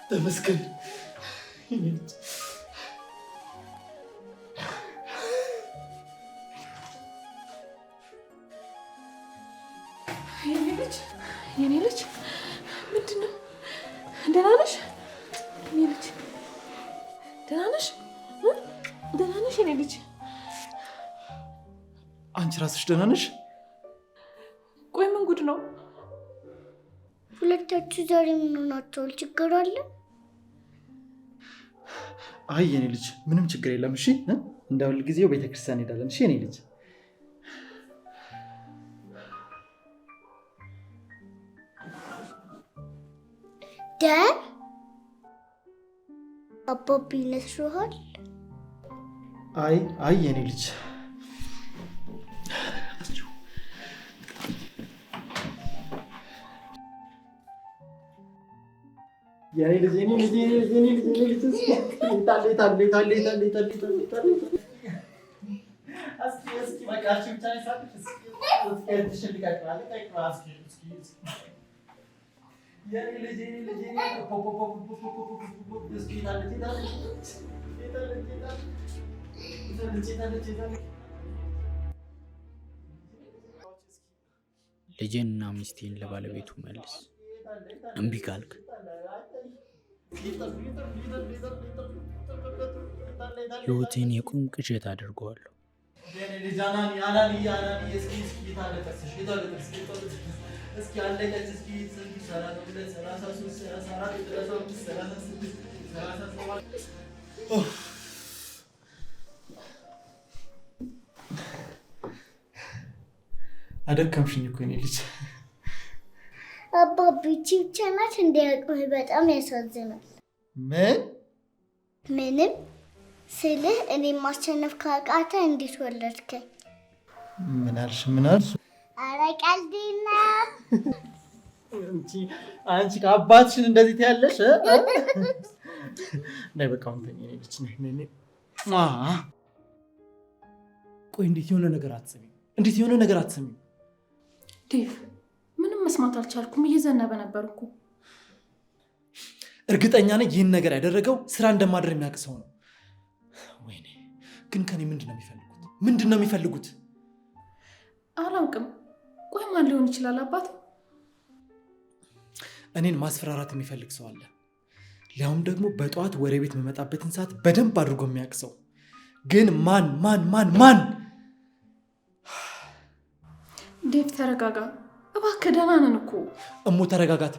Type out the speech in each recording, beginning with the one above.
ተመስገን የኔ ልጅ ምንድን ነው? ደህና ነሽ? የኔ ልጅ ደህና ነሽ? ደህና ነሽ የኔ ልጅ? አንቺ ራስሽ ደህና ነሽ? ቆይ ምን ጉድ ነው? ሁለታችሁ ዛሬ ምን ሆናችኋል? ችግር አለ? አይ የኔ ልጅ ምንም ችግር የለም። እሺ እንደ ሁል ጊዜው ቤተክርስቲያን እንሄዳለን። እሺ የኔ ልጅ ደም አባቢ ነስሮሃል? አይ የኔ ልጅ ልጄንና ሚስቴን ለባለቤቱ መልስ። እምቢ ካልክ ሕይወቴን የቁም ቅዠት አድርገዋለሁ። አደከምሽኝ እኮ የኔ ልጅ። አባቢ ብቻ ናት እንዲያውቁህ በጣም ያሳዝናል። ምንም ስልህ እኔ ማሸነፍ ካቃተ እንዴት ወለድከኝ? ምን አልሽ? ኧረ ቀልድ ነው። አንቺ ከአባትሽን እንደዚህ ትያለሽ? ነይ በቃ አሁን ተኝ የኔ ልጅ ነይ። ቆይ እንዴት የሆነ ነገር አትሰሚም? ዴቭ ምንም መስማት አልቻልኩም። እየዘነበ ነበር እኮ። እርግጠኛ ነኝ ይህን ነገር ያደረገው ስራ እንደማድር የሚያውቅ ሰው ነው። ወይኔ ግን ከኔ ምንድን ነው የሚፈልጉት? አላውቅም። ቆይ ማን ሊሆን ይችላል? አባት እኔን ማስፈራራት የሚፈልግ ሰው አለ። ሊያውም ደግሞ በጠዋት ወደ ቤት የምመጣበትን ሰዓት በደንብ አድርጎ የሚያውቅ ሰው። ግን ማን? ዴቭ ተረጋጋ እባክህ፣ ደህና ነን እኮ። እሞ ተረጋጋት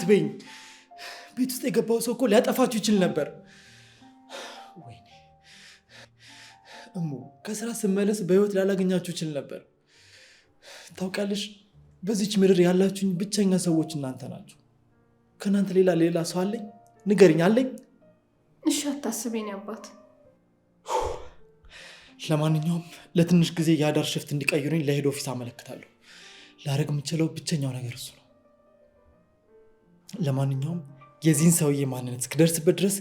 በይኝ። ቤት ውስጥ የገባው ሰው እኮ ሊያጠፋችሁ ይችል ነበር። ወይኔ እሞ ከስራ ስመለስ በህይወት ላላገኛችሁ ይችል ነበር። ታውቃለሽ፣ በዚች ምድር ያላችሁኝ ብቸኛ ሰዎች እናንተ ናችሁ። ከእናንተ ሌላ ሰው አለኝ? ንገሪኝ፣ አለኝ? እሺ አታስቤን አባት። ለማንኛውም ለትንሽ ጊዜ የአዳር ሽፍት እንዲቀይሩኝ ለሄድ ኦፊስ አመለክታለሁ። ላደርግ የምችለው ብቸኛው ነገር እሱ ነው። ለማንኛውም የዚህን ሰውዬ ማንነት እስክደርስበት ድረስ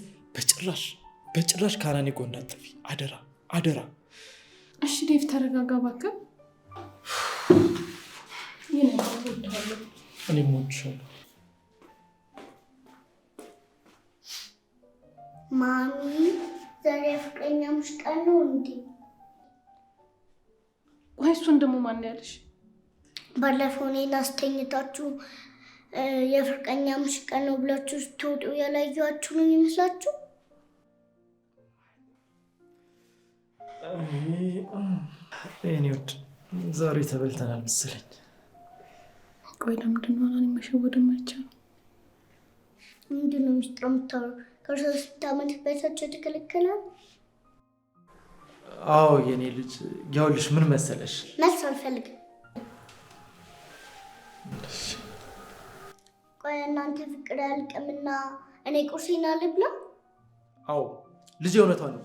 በጭራሽ ከአናኔ ጎን እንዳትጠፊ አደራ። እሺ ዴቭ ተረጋጋ እባክህ። እኔም እወድሻለሁ ማሚ። ዛሬ ፍቅረኛሞች ቀን ነው እንዴ? ወይ እሱን ደግሞ ማን ያለሽ? ባለፈው እኔን አስተኝታችሁ የፍቅረኛሞች ቀን ነው ብላችሁ ስትወጡ ያላየኋችሁ ነው የሚመስላችሁ? እኔ ወድ ዛሬ ተበልተናል መሰለኝ። ቆይ ለምንድን ነው እኔን መሸወድ የማይቻለው? ምንድን ነው ሚስጥር የምታወራው? ከ3 ዓመት በታች የተከለከለ? አዎ የኔ ልጅ፣ ያውልሽ ምን መሰለሽ፣ መልስ አልፈልግም። ቆይ እናንተ ፍቅር ያልቅምና እኔ ቁርሴን ልብላ? አዎ ልጅ እውነቷን ነው።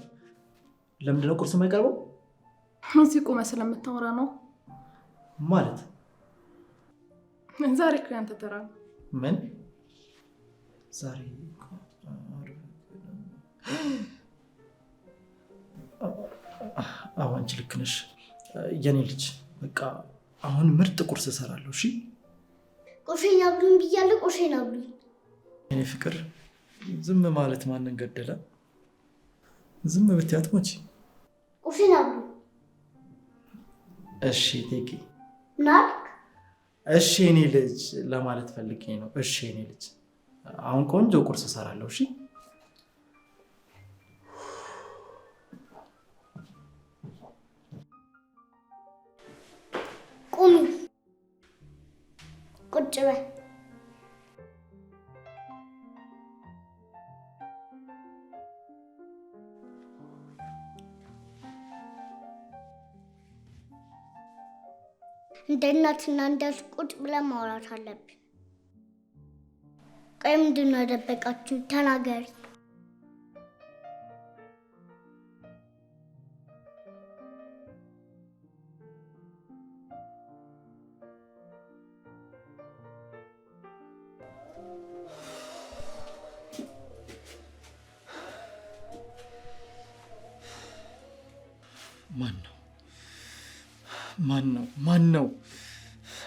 ለምንድን ነው ቁርስ የማይቀርበው? እዚህ ቆመ ስለምታወራ ነው ማለት። ዛሬ እኮ ያንተ ተራ ነው። ምን ዛሬ? አዎ አንቺ ልክ ነሽ የኔ ልጅ። በቃ አሁን ምርጥ ቁርስ እሰራለሁ። እሺ ቁርሴን አብሉኝ ብያለሁ። ቁርሴን አብሉኝ። የኔ ፍቅር ዝም ማለት ማንን ገደለ? ዝም ብትያት ሞች። ቁርሴን አብሉኝ። እሺ ቴቂ። ምን አልክ? እሺ የኔ ልጅ ለማለት ፈልጌ ነው። እሺ የኔ ልጅ አሁን ቆንጆ ቁርስ እሰራለሁ። እሺ ቁሚ፣ ቁጭ በል። እንደ እናትና እንደ ልጅ ቁጭ ብለን ማውራት አለብን። ቆይ ምንድን ነው ያደበቃችሁ? ተናገሪ።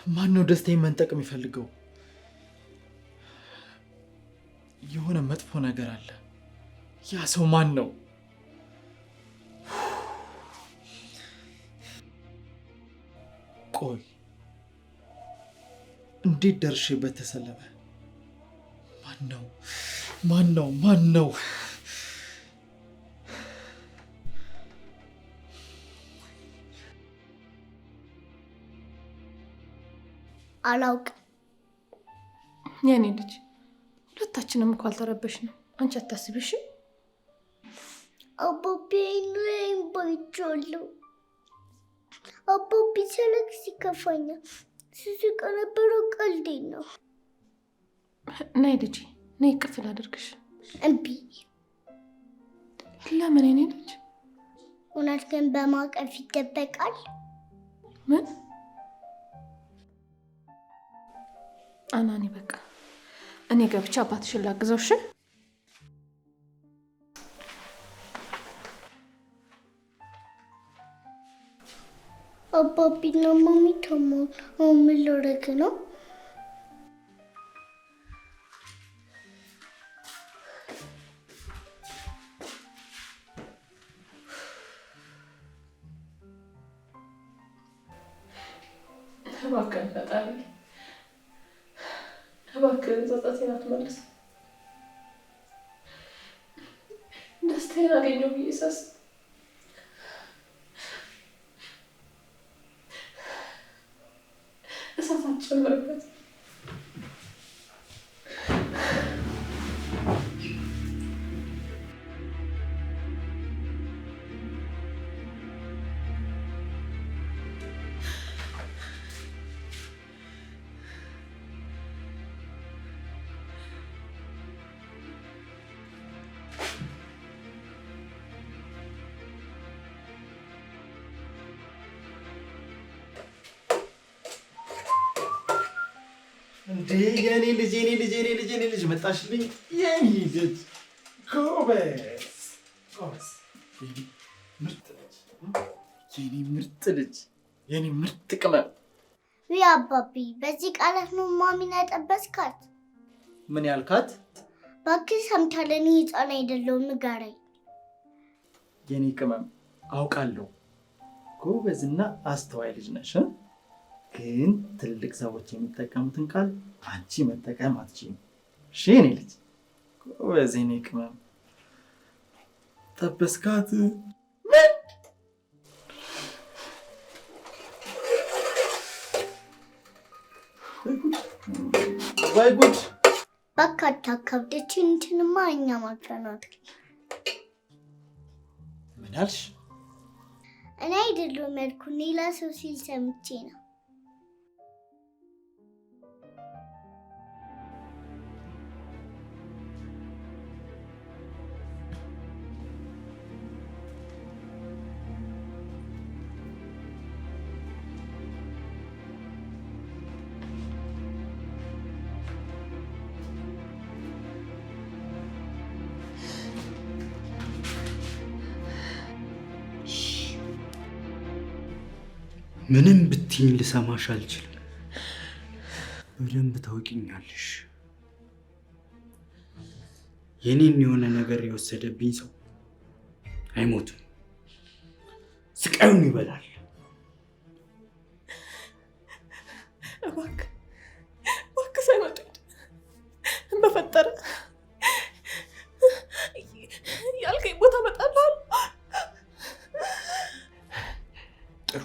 ማን ነው ደስታዬን መንጠቅ የሚፈልገው? የሆነ መጥፎ ነገር አለ። ያ ሰው ማን ነው? ቆይ እንዴት ደርሼበት ተሰለበ? ማን ነው? አላውቅም። የኔ ልጅ ሁለታችንም እኮ አልተረበሽንም። አንቺ አታስቢሽ። አባቢ አይኑን ባይቻለሁ። አባቢ ሲያለቅስ ይከፋኛል። ስስቅ ነበረው። ቀልዴን ነው። ነይ ልጄ ነይ፣ ቅፍል አድርግሽ። እምቢ። ለምን የኔ ልጅ? እውነት ግን በማቀፍ ይደበቃል? ምን አናኒ፣ በቃ እኔ ገብቼ አባትሽን ላግዘው። እሺ አባቢና ማሚ ታመው አሁን ምን ላደርግ ነው? እባክህን ፈጣሪ፣ እባክህን ጸጸቴን አትመልስ። ደስታዬን አገኘሁ ብዬ ሳስብ እሳት አትጨምርበት። እንዴ የኔ ልጅ መጣሽልኝ። የኔ ልጅ ጎበዝ፣ ምርጥ ልጅ፣ የኔ ምርጥ ቅመም። ውይ አባቢ፣ በዚህ ቃላት ነው ማሚን ያጠበስካት? ምን ያልካት? እባክህ ሰምታለሁ። እኔ ሕፃን አይደለሁም፣ ንገረኝ። የኔ ቅመም አውቃለሁ፣ ጎበዝና አስተዋይ ልጅ ነሽ። ግን ትልቅ ሰዎች የሚጠቀሙትን ቃል አንቺ መጠቀም አትችይም። እሺ የኔ ልጅ ጎበዝ፣ የኔ ቅመም። ጠበስካት? ምን ወይ ጉድ! እባክህ አታካብደች። እንትንማ እኛ ማፈናት። ምን አልሽ? እኔ አይደለሁም ያልኩት፣ ሌላ ሰው ሲል ሰምቼ ነው። ምንም ብትይኝ ልሰማሽ አልችልም። በደንብ ታውቂኛለሽ። የኔን የሆነ ነገር የወሰደብኝ ሰው አይሞትም፣ ስቃዩን ይበላል። እባክህ ሳይመጡ በፈጠረ ያልከኝ ቦታ እመጣልሃለሁ። ጥሩ።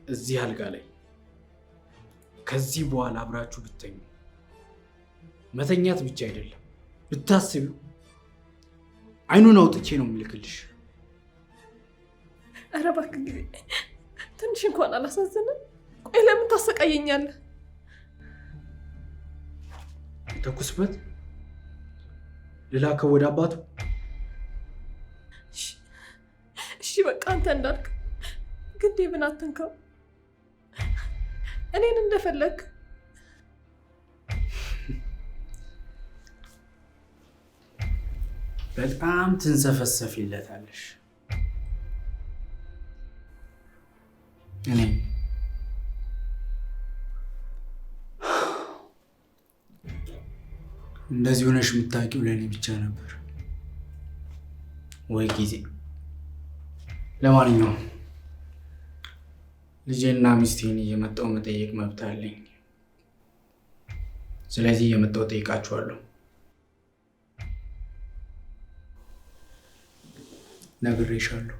እዚህ አልጋ ላይ ከዚህ በኋላ አብራችሁ ብተኙ መተኛት ብቻ አይደለም ብታስቢው አይኑን አውጥቼ ነው የምልክልሽ። ኧረ እባክህ ጊዜ ትንሽ እንኳን አላሳዝንም? ቆይ ለምን ታሰቃየኛለህ? ተኩስበት ልላከው ወደ አባቱ። እሺ በቃ አንተ እንዳልክ፣ ግን ዴቭን አትንካው። እኔን እንደፈለግ በጣም ትንሰፈሰፊለታለሽ። እኔ እንደዚህ ሆነሽ የምታውቂው ለእኔ ብቻ ነበር ወይ ጊዜ? ለማንኛውም ልጄና ሚስቴን እየመጣሁ መጠየቅ መብት አለኝ። ስለዚህ እየመጣሁ ጠይቃችኋለሁ። ነግሬሻለሁ።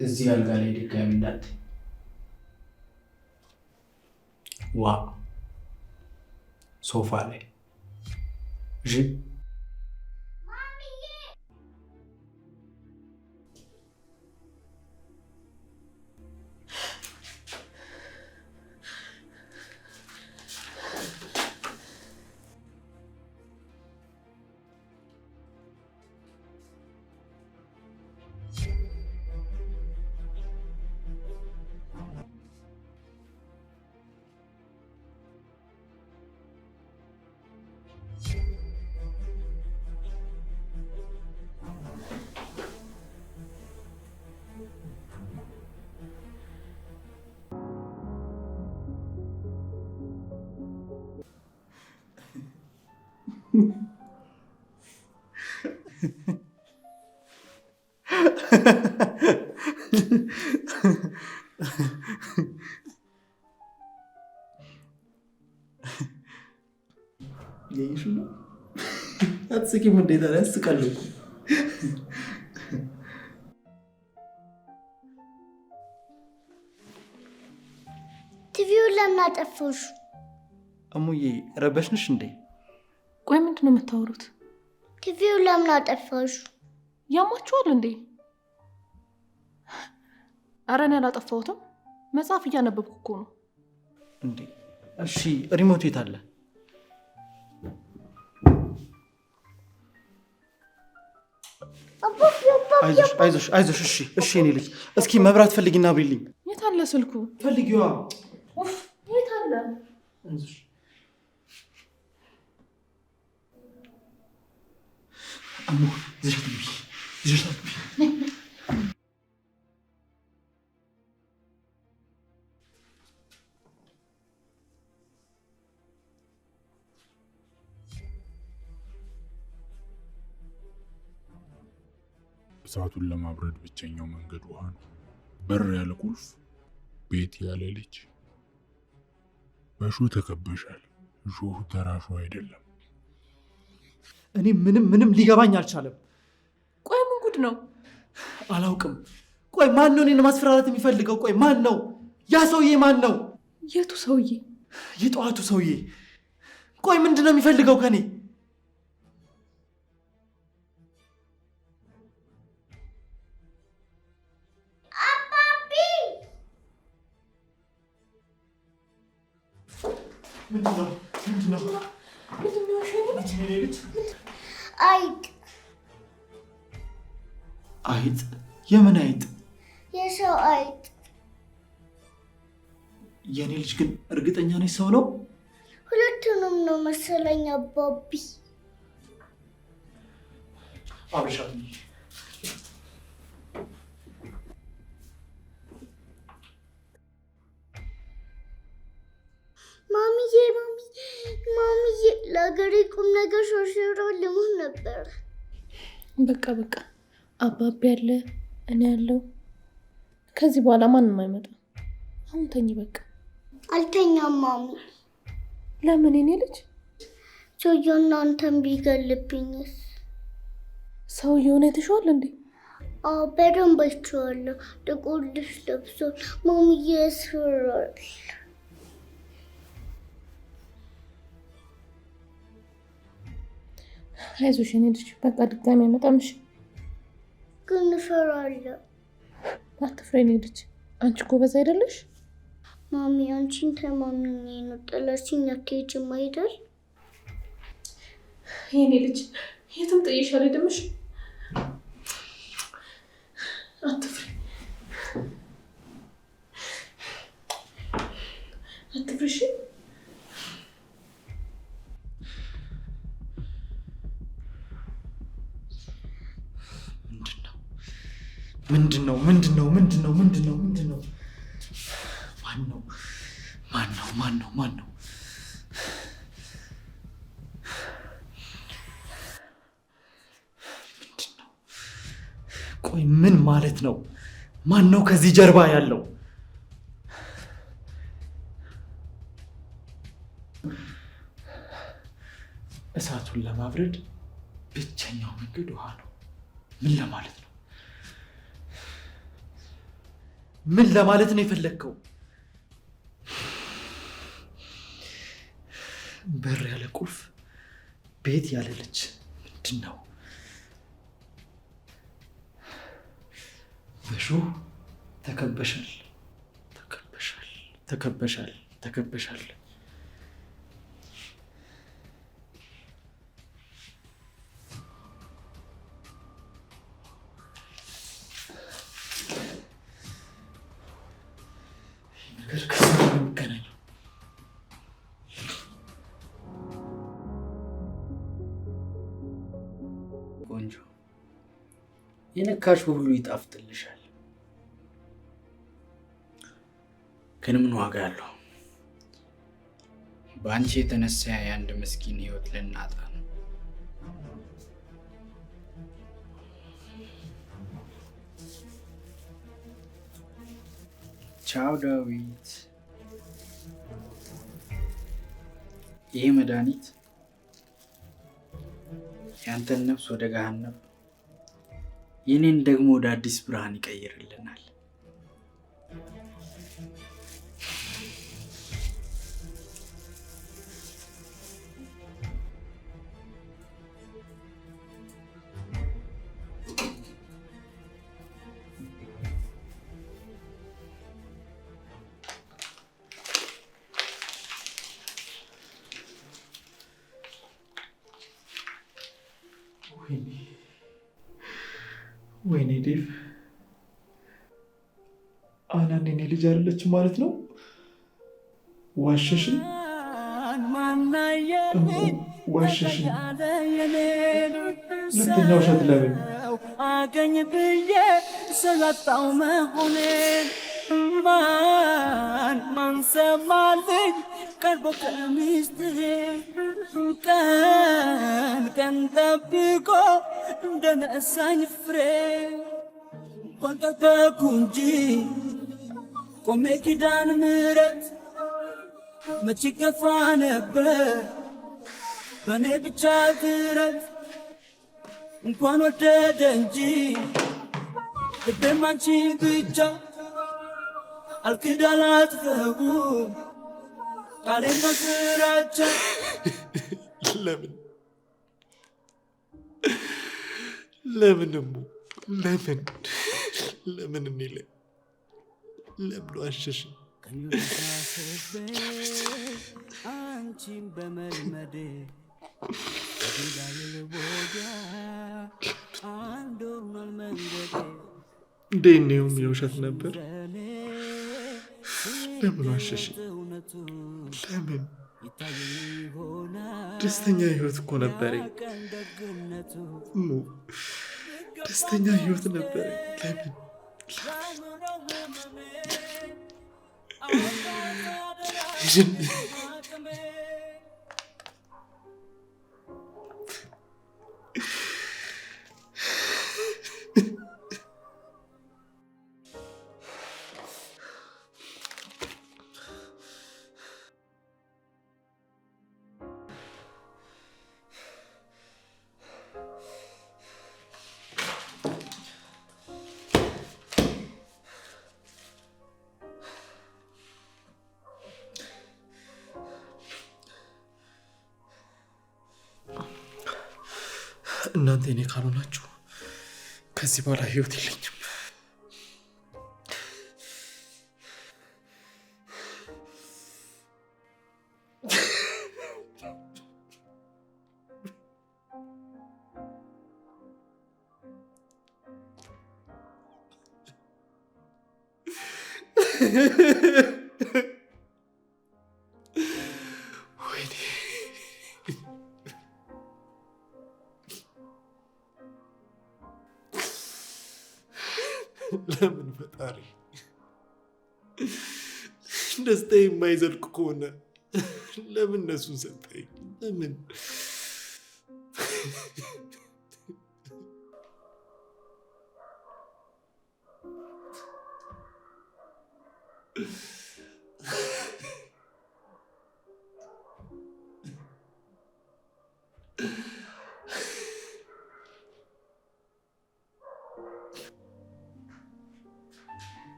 እዚህ አልጋ ላይ ድጋሚ እንዳት ዋ ሶፋ ላይ እሺ? የይሽ ነው አትስቂም? እንዴት አለ ያስቃል እኮ። ቲቪውን ለምን አጠፋሽ? እሙዬ ረበሽንሽ እንዴ? ቆይ ምንድን ነው የምታወሩት? ቲቪውን ለምን አጠፋሽ? ያማችኋል እንዴ? ኧረ እኔ አላጠፋሁትም። መጽሐፍ እያነበብኩ እኮ ነው። እንዴ እሺ ሪሞቱ የት አለ? አይዞሽ አይዞሽ። እሺ እኔ ልጅ እስኪ መብራት ፈልጊና አብሪልኝ። የት አለ ስልኩ? ፈልጊዋ። የት አለ? አይዞሽ አሙ ይዘሽ ግቢ ይዘሽ ግቢ። እሳቱን ለማብረድ ብቸኛው መንገድ ውሃ ነው። በር ያለ ቁልፍ፣ ቤት ያለ ልጅ። በእሾህ ተከበሻል። እሾሁ ተራ እሾህ አይደለም። እኔ ምንም ሊገባኝ አልቻለም። ቆይ ምን ጉድ ነው? አላውቅም። ቆይ ማን ነው እኔን ማስፈራራት የሚፈልገው? ቆይ ማን ነው ያ ሰውዬ? ማን ነው? የቱ ሰውዬ? የጠዋቱ ሰውዬ። ቆይ ምንድን ነው የሚፈልገው ከኔ? ምንድን ነው? አይጥ። አይጥ? የምን አይጥ? የሰው አይጥ። የኔ ልጅ ግን እርግጠኛ ነች ሰው ነው? ሁለቱንም ነው መሰለኝ አባቢ። አብረሻት ማሚዬ ለሀገሬ ቁም ነገር ሾሽሮ ልሙት ነበር። በቃ አባቢ ያለ እኔ ያለው ከዚህ በኋላ ማንም አይመጣም። አሁን ተኝ በቃ። አልተኛም ማሚ። ለምን? የኔ ልጅ ሰውየውና አንተን ቢገልብኝስ? ሰውየውን አይተሽዋል እንዴ? አዎ በደንብ አይቼዋለሁ። ጥቁር ልብስ ለብሶ ማሚዬ ያስፈራል። አይዞሽ የኔ ልጅ በቃ ድጋሚ አይመጣም። እሺ ግን እፈራለሁ። አትፍሪ የኔ ልጅ፣ አንቺ ጎበዝ አይደለሽ? ማሚ አንቺን ተማምኜ ነው ጥለሽኝ አትሄጂም አይደል? የኔ ልጅ የትም ጥዬሽ አልሄድም። እሺ አትፍሪ እሺ? ምንድነው? ማን ነው? ቆይ ምን ማለት ነው? ማን ነው ከዚህ ጀርባ ያለው? እሳቱን ለማብረድ ብቸኛው መንገድ ውሃ ነው። ምን ለማለት ነው? ምን ለማለት ነው የፈለግከው? በር ያለ ቁልፍ፣ ቤት ያለ ልጅ ምንድን ነው? በሾህ ተከበሻል። ነገር ከዚህ ጋር የሚገናኘው ቆንጆ የነካሽ ሁሉ ይጣፍጥልሻል። ግን ምን ዋጋ አለው? በአንቺ የተነሳ የአንድ ምስኪን ህይወት ልናጣ ነው። ቻው ዳዊት። ይህ መድኃኒት ያንተን ነፍስ ወደ ገሃነም፣ የኔን ደግሞ ወደ አዲስ ብርሃን ይቀይርልናል። ወይኔ ዴቭ፣ አናን የኔ ልጅ አይደለችም ማለት ነው? ዋሸሽኝ፣ ዋሸሽኝ። ሁለተኛ ውሸት ለምን አገኝ ብዬ ስላጣው መሆኔን ማን ሰማልኝ ቀርቦ ከሚስትሬ ቀን ጠብቆ እንደነሳኝ ፍሬ ቆጠበኩ እንጂ ቆሜ ኪዳነ ምሕረት መች ገፋ ነበር በእኔ ብቻ ትረት እንኳን ወደደ እንጂ ልቤም አንቺን ብቻ አልክዳላትፈው ቃሌን መስራቻ ለምን እኔ ላይ ለምን ዋሸሽ? አንቺን በመልመዴ አንድ ሆኗል መንገዴ። እንደኔውም የውሸት ነበር። ለምን ዋሸሽ? ለምን ደስተኛ ህይወት እኮ ነበረኝ እሙ፣ ደስተኛ ህይወት ነበረኝ። ለምን እናንተ እኔ ካልሆናችሁ ከዚህ በኋላ ህይወት የለኝም። ለምን ፈጣሪ ደስታ የማይዘልቅ ከሆነ ለምን እነሱን ሰጠኝ? ለምን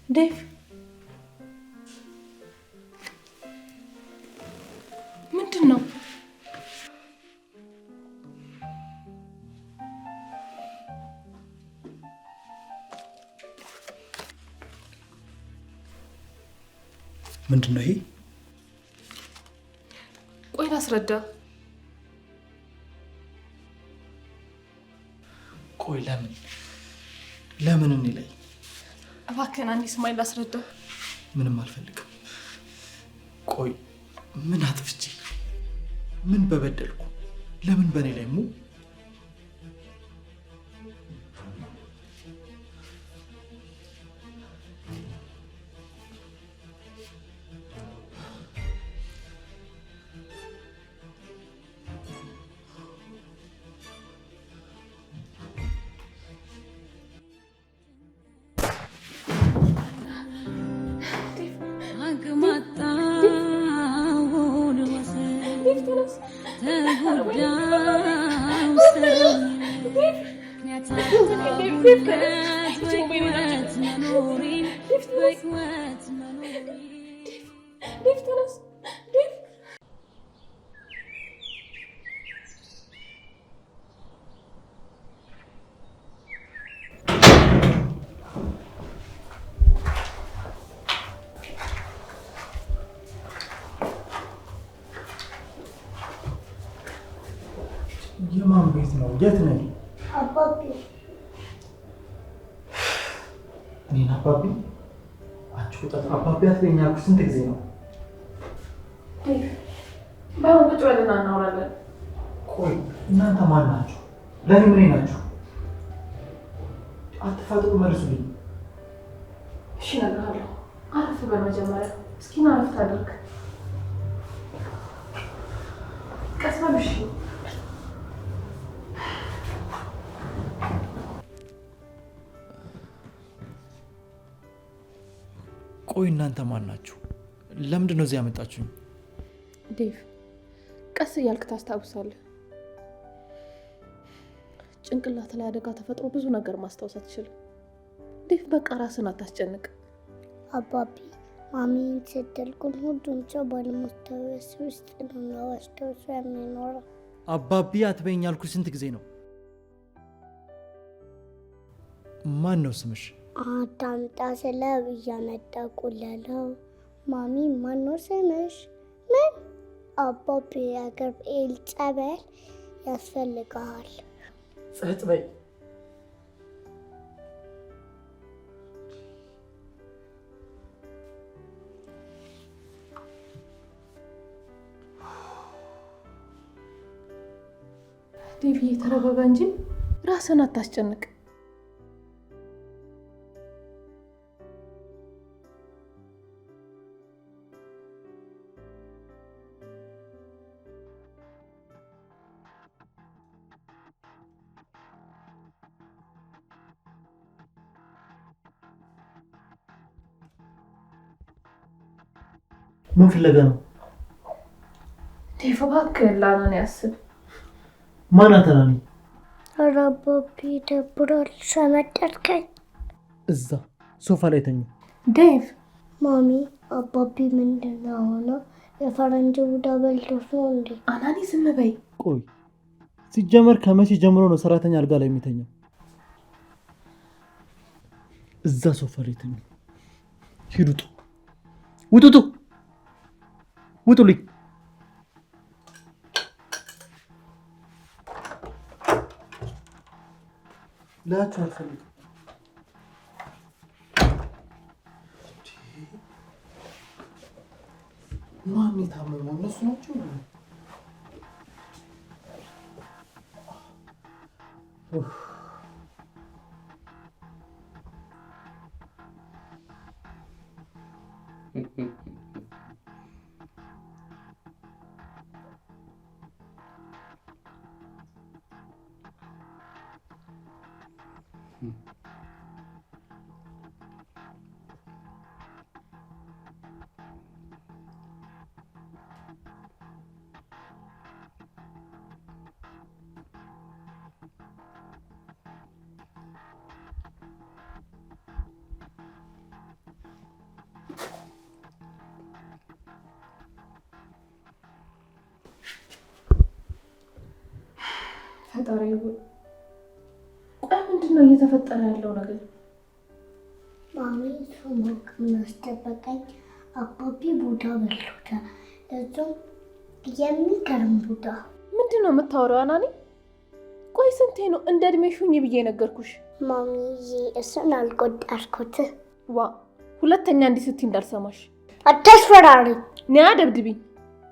ዴቭ ምንድን ነው? ምንድን ነው ይሄ? ቆይ ላስረዳ። ቆይ ለምን እኔ ላይ? እባክህን አንዴ ስማኝ ላስረዳ። ምንም አልፈልግም። ቆይ ምን አጥፍቼ ምን በበደልኩ? ለምን በእኔ ላይ ሙ? የማን ቤት ነው? የት ነኝ? አባቢ እኔን አባቢ? አንቺ ቁጣት አባቢ አትለኝ ያልኩሽ ስንት ጊዜ ነው? ባይሆን ቁጭ በልና እናወራለን። ቆይ እናንተ ማን ናችሁ? ለኔ ምን ናችሁ? አትፋጥሩ፣ መልሱልኝ። እሺ እነግርሃለሁ። አረፍ በል መጀመሪያ። እስኪ ና አረፍት አድርግ። ቀስ በል እሺ። ቆይ እናንተ ማን ናችሁ? ለምንድን ነው እዚህ ያመጣችሁኝ? ዴቭ ቀስ እያልክ ታስታውሳለህ። ጭንቅላት ላይ አደጋ ተፈጥሮ ብዙ ነገር ማስታወስ አትችልም። ዴቭ በቃ ራስን አታስጨንቅ። አባቢ ማሚን ስትልኩን ሁሉም ሰው ባለማስታወስ ውስጥ ነው አስታውሶ የሚኖረው። አባቢ አትበይኝ ያልኩሽ ስንት ጊዜ ነው? ማን ነው ስምሽ? አታምጣ ስለ እያመጣ ቁለለው። ማሚ ማን ነው ስምሽ? ምን? አባቢ የገብርኤል ጸበል ያስፈልግሃል። ጸጥ በይ። ዴቪ ተረጋጋ እንጂ ራስን አታስጨንቅ። ምን ፍለጋ ነው? ዴቭ እባክህ ላናን ያስብ። ማን አተናኒ? ኧረ አባቢ ደብሯል። ሸመጠርከኝ። እዛ ሶፋ ላይ ተኙ። ዴቭ ማሚ አባቢ ምንድን ነው ሆነው? የፈረንጅ ቡዳ በልቶት ነው እንዴ? አናኒ ዝም በይ። ቆይ ሲጀመር ከመቼ ጀምሮ ነው ሰራተኛ አልጋ ላይ የሚተኛው? እዛ ሶፋ ላይ ተኙ። ሂዱጡ ውጡጡ ውጡልኝ። ላችሁ አልፈልግም። ማን የታመመው? እነሱ ናቸው። ፈጣሪ ቆይ ምንድን ነው እየተፈጠረ ያለው ነገር? ማሚ ሱሞክ ምናስጠበቀኝ አባቢ ቡዳ በልቶታል። ለዛም የሚገርም ቡዳ። ምንድን ነው የምታወራው አናኒ? ቆይ ስንቴ ነው እንደ እድሜሽ ሁኚ ብዬ ነገርኩሽ? ማሚዬ እሱን አልቆጠርኩት። ዋ ሁለተኛ እንዲህ ስትይ እንዳልሰማሽ። አታስፈራሪ። ኒያ ደብድቢኝ፣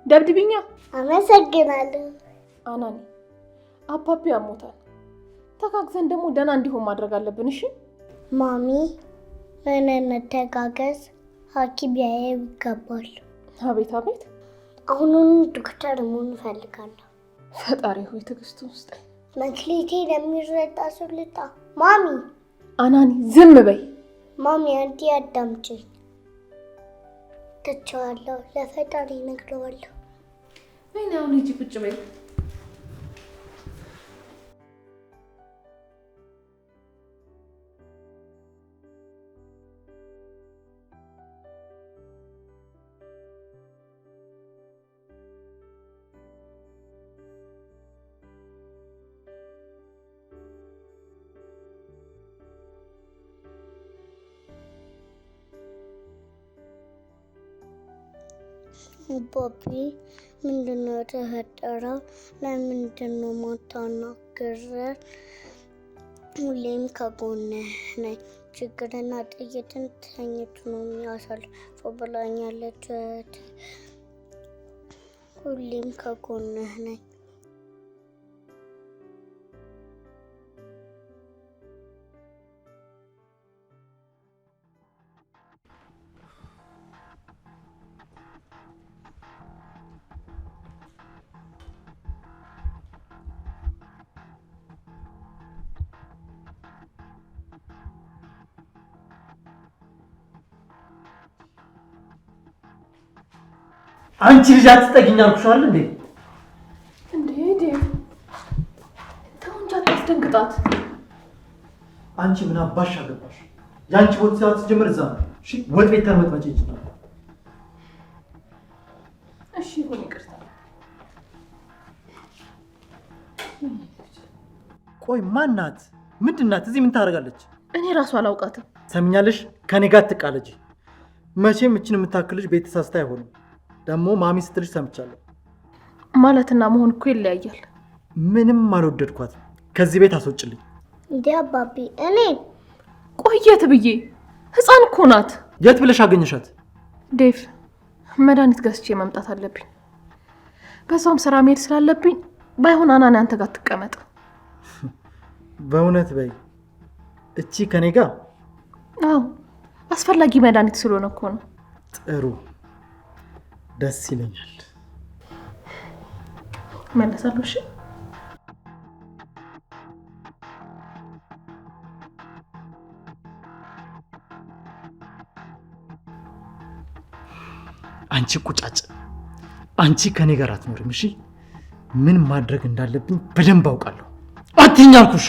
ደብድቢኛ። አመሰግናለሁ። አናኒ አባቢ ያሞታል። ተጋግዘን ደግሞ ደህና እንዲሆን ማድረግ አለብን። እሺ ማሚ ምን እንተጋገዝ? ሐኪም ያየው ይገባል። አቤት አቤት። አሁኑን ዶክተር መሆን እፈልጋለሁ። ፈጣሪ ሆይ ትዕግስቱን ስጠኝ። መክሊቴ ለሚረዳ ሰው ልጣ። ማሚ አናኒ ዝም በይ። ማሚ አንዴ አዳምጪኝ። ትቼዋለሁ። ለፈጣሪ እነግረዋለሁ። ወይኔ አሁን ሂጂ ቁጭ በይ። አባቢ ምንድነው የተፈጠረው? ለምንድን ነው የማታናግረን? ሁሌም ከጎንህ ነኝ። ችግርና ጥይትን ተኝቶ ነው የሚያሳልፈው ብላኛለች እህቴ። ሁሌም ከጎንህ ነኝ። አንቺ ልጅ አትጠጊኝ አልኩሻል እንዴ? እንዴ ዴቭ ተው እንጂ አታስደንግጣት። አንቺ ምን አባሽ አገባሽ? ያንቺ ቦት ሰዓት ጀምር እዛ ነው። እሺ ወጥ ቤት ተመጥመጪ ይችላል። እሺ ይሁን ይቅርታ። ቆይ ማናት? ምንድናት? እዚህ ምን ታደርጋለች? እኔ ራሱ አላውቃትም። ሰምኛለሽ? ከኔ ጋር ትቃለጂ። መቼም እችን የምታክልሽ ቤት ተሳስታ አይሆንም። ደግሞ ማሚ ስትልሽ ሰምቻለሁ። ማለትና መሆን እኮ ይለያያል። ምንም አልወደድኳትም። ከዚህ ቤት አስወጭልኝ። እንዴ አባቢ እኔ ቆየት ብዬ ህፃን እኮ ናት። የት ብለሽ አገኘሻት? ዴቭ መድኃኒት ገዝቼ መምጣት አለብኝ። በዛውም ስራ መሄድ ስላለብኝ ባይሆን አናኔ አንተ ጋር ትቀመጥ። በእውነት በይ። እቺ ከኔ ጋር? አዎ አስፈላጊ መድኃኒት ስለሆነ እኮ ነው። ጥሩ ደስ ይለኛል። መለሳለሁ። እሺ አንቺ ቁጫጭ፣ አንቺ ከኔ ጋር አትኖርም። እሺ ምን ማድረግ እንዳለብኝ በደንብ አውቃለሁ። አትይኝ አልኩሽ።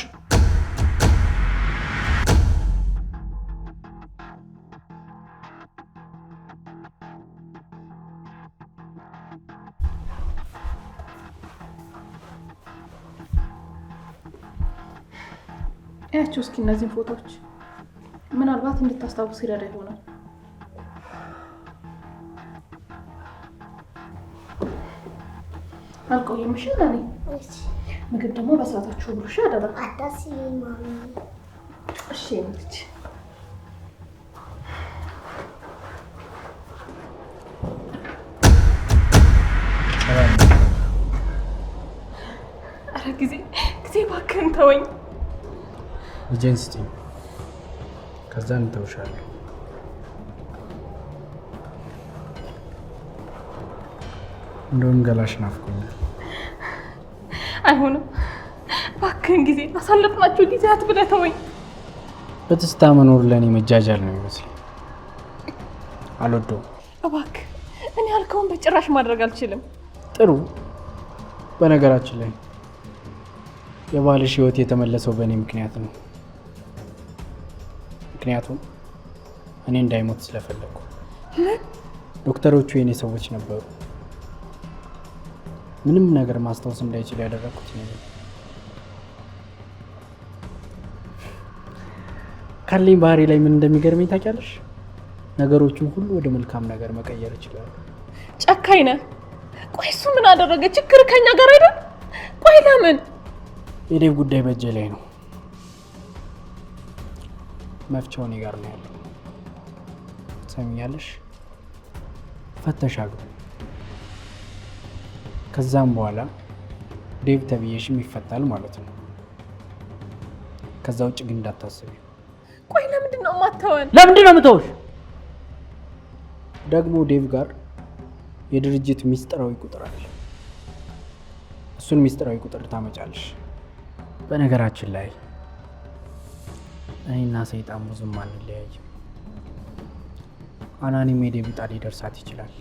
ያቸው እስኪ እነዚህን ፎቶዎች ምናልባት እንድታስታውስ ይረዳ ይሆናል። አልቆይም። እሺ ለኔ ምግብ ደግሞ በሰዓታችሁ ብሩሽ አደራ። አታስቢ ማሚ። እሺ እንዴ አረ ጊዜ እባክህን ተወኝ። ልጄን ስጪኝ፣ ከዛ እንተውሻለሁ። እንደውም ገላሽ ናፍቆኛል። አይሆንም እባክህን ጊዜ፣ አሳለፍናቸው ጊዜያት ብለህ ተወኝ። በትስታ መኖር ለእኔ መጃጃል ነው የሚመስለኝ። አልወደውም። እባክህ እኔ ያልከውን በጭራሽ ማድረግ አልችልም። ጥሩ። በነገራችን ላይ የባልሽ ህይወት የተመለሰው በእኔ ምክንያት ነው። ምክንያቱም እኔ እንዳይሞት ስለፈለኩ። ዶክተሮቹ የኔ ሰዎች ነበሩ። ምንም ነገር ማስታወስ እንዳይችል ያደረኩት ነው። ካለኝ ባህሪ ላይ ምን እንደሚገርመኝ ታውቂያለሽ? ነገሮችን ሁሉ ወደ መልካም ነገር መቀየር ይችላል። ጨካኝ ነህ። ቆይ እሱ ምን አደረገ? ችግር ከኛ ጋር አይደል? ቆይ ለምን? የዴቭ ጉዳይ በእጄ ላይ ነው። መፍቻው እኔ ጋር ነው ያለው። ሰሚኛለሽ? ፈተሽ አግቡ። ከዛም በኋላ ዴቭ ተብዬሽም ይፈታል ማለት ነው። ከዛ ውጭ ግን እንዳታስቢ። ቆይ ለምንድን ነው የማታወን? ለምንድን ነው የምተውሽ? ደግሞ ዴቭ ጋር የድርጅት ሚስጥራዊ ቁጥር አለ። እሱን ሚስጥራዊ ቁጥር ታመጫለሽ። በነገራችን ላይ እኔና ሰይጣን ብዙም አንለያይም። አናኒም የዴቭ ዕጣ ሊደርሳት ይችላል።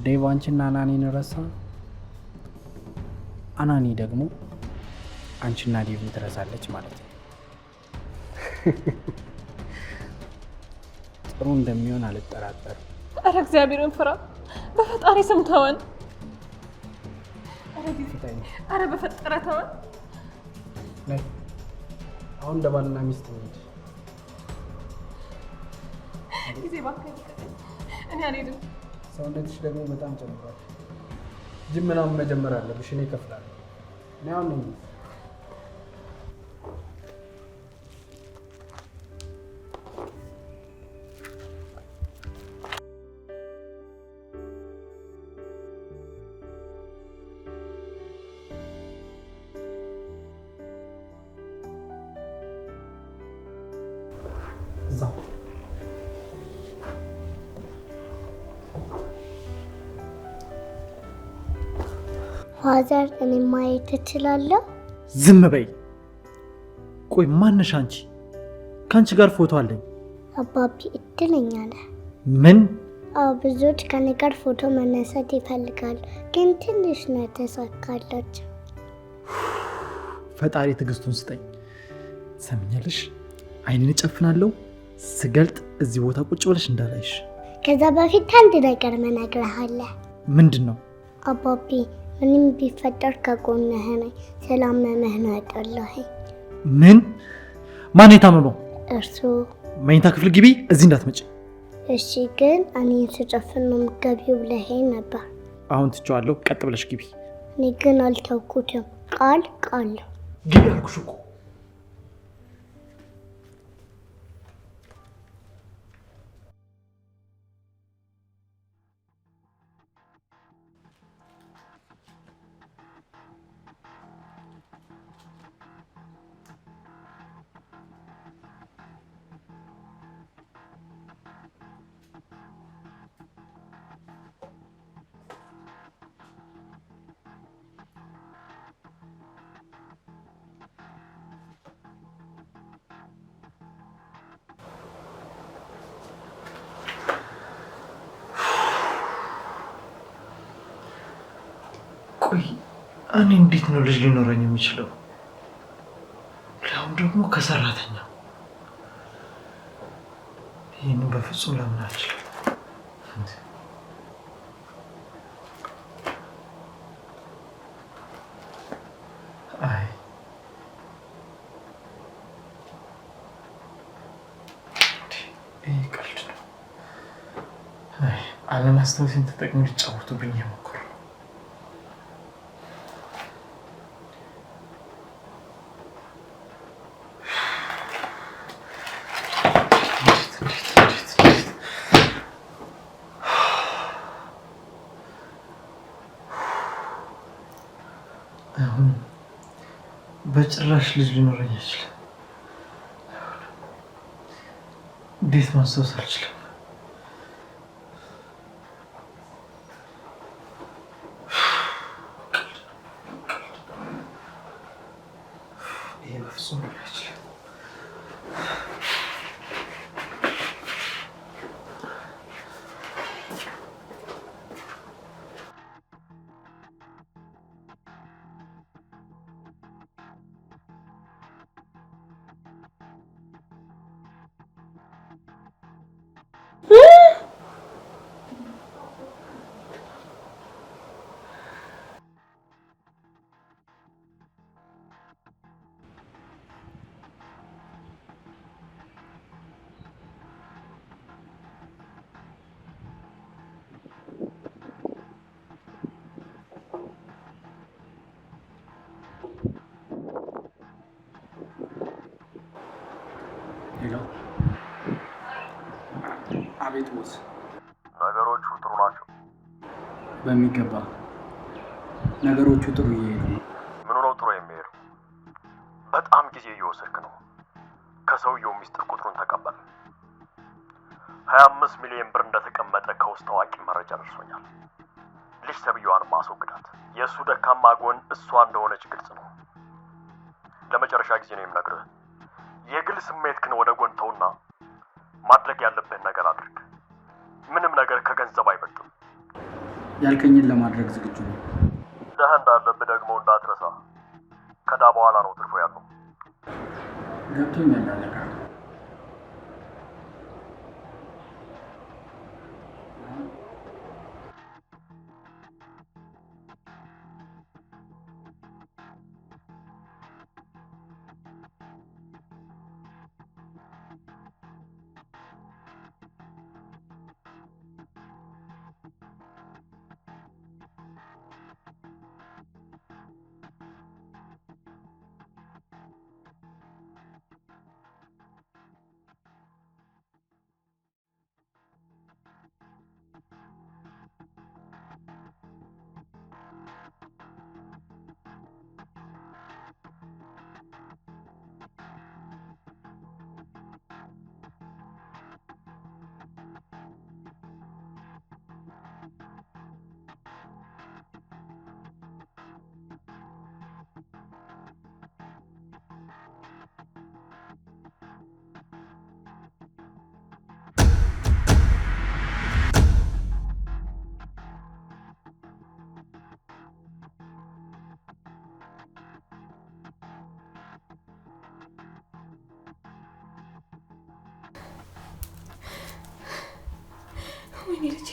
ዴቭ አንቺና አናኒን ረሳ፣ አናኒ ደግሞ አንቺና ዴቭን ትረሳለች ማለት ነው። ጥሩ እንደሚሆን አልጠራጠርም። ኧረ እግዚአብሔርን ፍራ፣ በፈጣሪ ስም ተወን። ኧረ በፈጠረ ተወን። አሁን እንደ ባልና ሚስት እንሂድ። ጊዜ እባክህ እኔ አልሄድም። ሰውነትሽ ደግሞ በጣም ጨምሯል። ጅም ምናምን መጀመር አለብሽ። እኔ እከፍላለሁ። እኔ አሁን ነኝ። እዛው ፋዘር እኔ ማየት እችላለሁ? ዝም በይ። ቆይ ማነሽ አንቺ? ከአንቺ ጋር ፎቶ አለኝ። አባቢ እድለኛ ነህ። ምን? አዎ ብዙዎች ከኔ ጋር ፎቶ መነሳት ይፈልጋሉ፣ ግን ትንሽ ነው የተሳካላቸው። ፈጣሪ ትዕግስቱን ስጠኝ። ሰምኛለሽ? አይኔን እጨፍናለሁ። ስገልጥ እዚህ ቦታ ቁጭ ብለሽ እንዳላይሽ። ከዛ በፊት አንድ ነገር መነግርሃለሁ። ምንድን ነው? አባቢ ምንም ቢፈጠር ከጎንህ ነኝ። ስላመመህ ነው ያጠላኸኝ። ምን? ማን የታመመው? እርሱ። መኝታ ክፍል ግቢ፣ እዚህ እንዳትመጪ። እሺ ግን እኔን ስጨፍን ነው የምትገቢው ብለኸኝ ነበር። አሁን ትቼዋለሁ። ቀጥ ብለሽ ግቢ። እኔ ግን አልተውኩትም። ቃል ቃል ነው። ግቢ አልኩሽ እኮ። ቆይ እኔ እንዴት ነው ልጅ ሊኖረኝ የሚችለው? ለአሁን ደግሞ ከሰራተኛ። ይህንን በፍጹም ለምን አልችልም? አይ ይህ ቀልድ ነው። አለማስታወሴን ተጠቅሞ ሊጫወቱብኝ የሞከሩ። አሁን በጭራሽ ልጅ ሊኖረኝ አይችልም። እንዴት ማስታወስ አልችልም? ይሄ በፍጹም አይችልም። አቤት ቦስ። ነገሮቹ ጥሩ ናቸው? በሚገባ ነገሮቹ ጥሩ እየሄዱ ነው። ምኑ ነው ጥሩ የሚሄደው? በጣም ጊዜ እየወሰድክ ነው። ከሰውየው ሚስጥር ቁጥሩን ተቀበል። 25 ሚሊዮን ብር እንደተቀመጠ ከውስጥ ታዋቂ መረጃ ደርሶኛል። ልጅ ተብዬዋን ማስወግዳት። የእሱ ደካማ ጎን እሷ እንደሆነች ግልጽ ነው። ለመጨረሻ ጊዜ ነው የምነግርህ። የግል ስሜትክን ወደ ጎን ተውና ማድረግ ያለብህን ነገር አድርግ። ምንም ነገር ከገንዘብ አይበልጥም። ያልከኝን ለማድረግ ዝግጁ ነው። ደህ እንዳለብህ ደግሞ እንዳትረሳ። ከዳ በኋላ ነው ትርፎ ያለው። ገብቶኛል አለቃ። ወይኔ ልጄ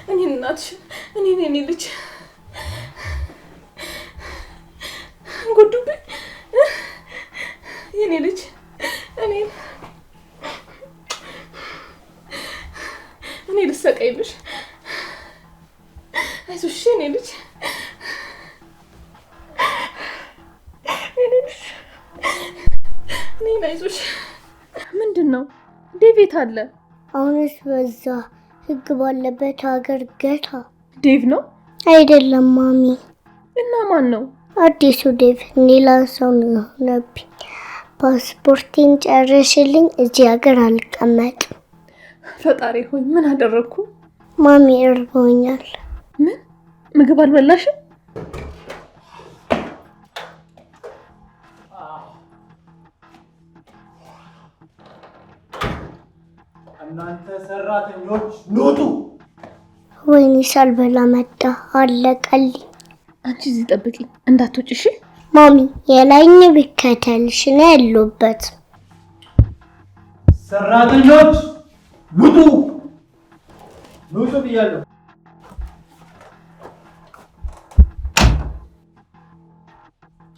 እኔን እናትሽን እኔ ልጅ ጎዱብኝ። የኔ ልጅ እኔ ልሰቀይልሽ። አይዞሽ የኔ ልጅ እኔን አይዞሽ። ምንድን ነው ዴቭ የት አለ? አሁንስ በዛ። ህግ ባለበት ሀገር ገታ። ዴቭ ነው አይደለም ማሚ። እና ማን ነው? አዲሱ ዴቭ ሌላ ሰው ነው የሆነብኝ። ፓስፖርቴን ጨርሽልኝ፣ እዚህ ሀገር አልቀመጥም። ፈጣሪ ሆይ ምን አደረግኩ? ማሚ እርቦኛል። ምን ምግብ አልበላሽም? እናንተ ሰራተኞች ኑጡ! ወይኔ ሳልበላ መጣ። አለቀልኝ። አንቺ እዚህ ጠብቂኝ እንዳትወጪ እሺ? ማሚ የላይኝ ቢከተልሽ ነው ያለሁበት። ሰራተኞች ውጡ! ውጡ ብያለሁ።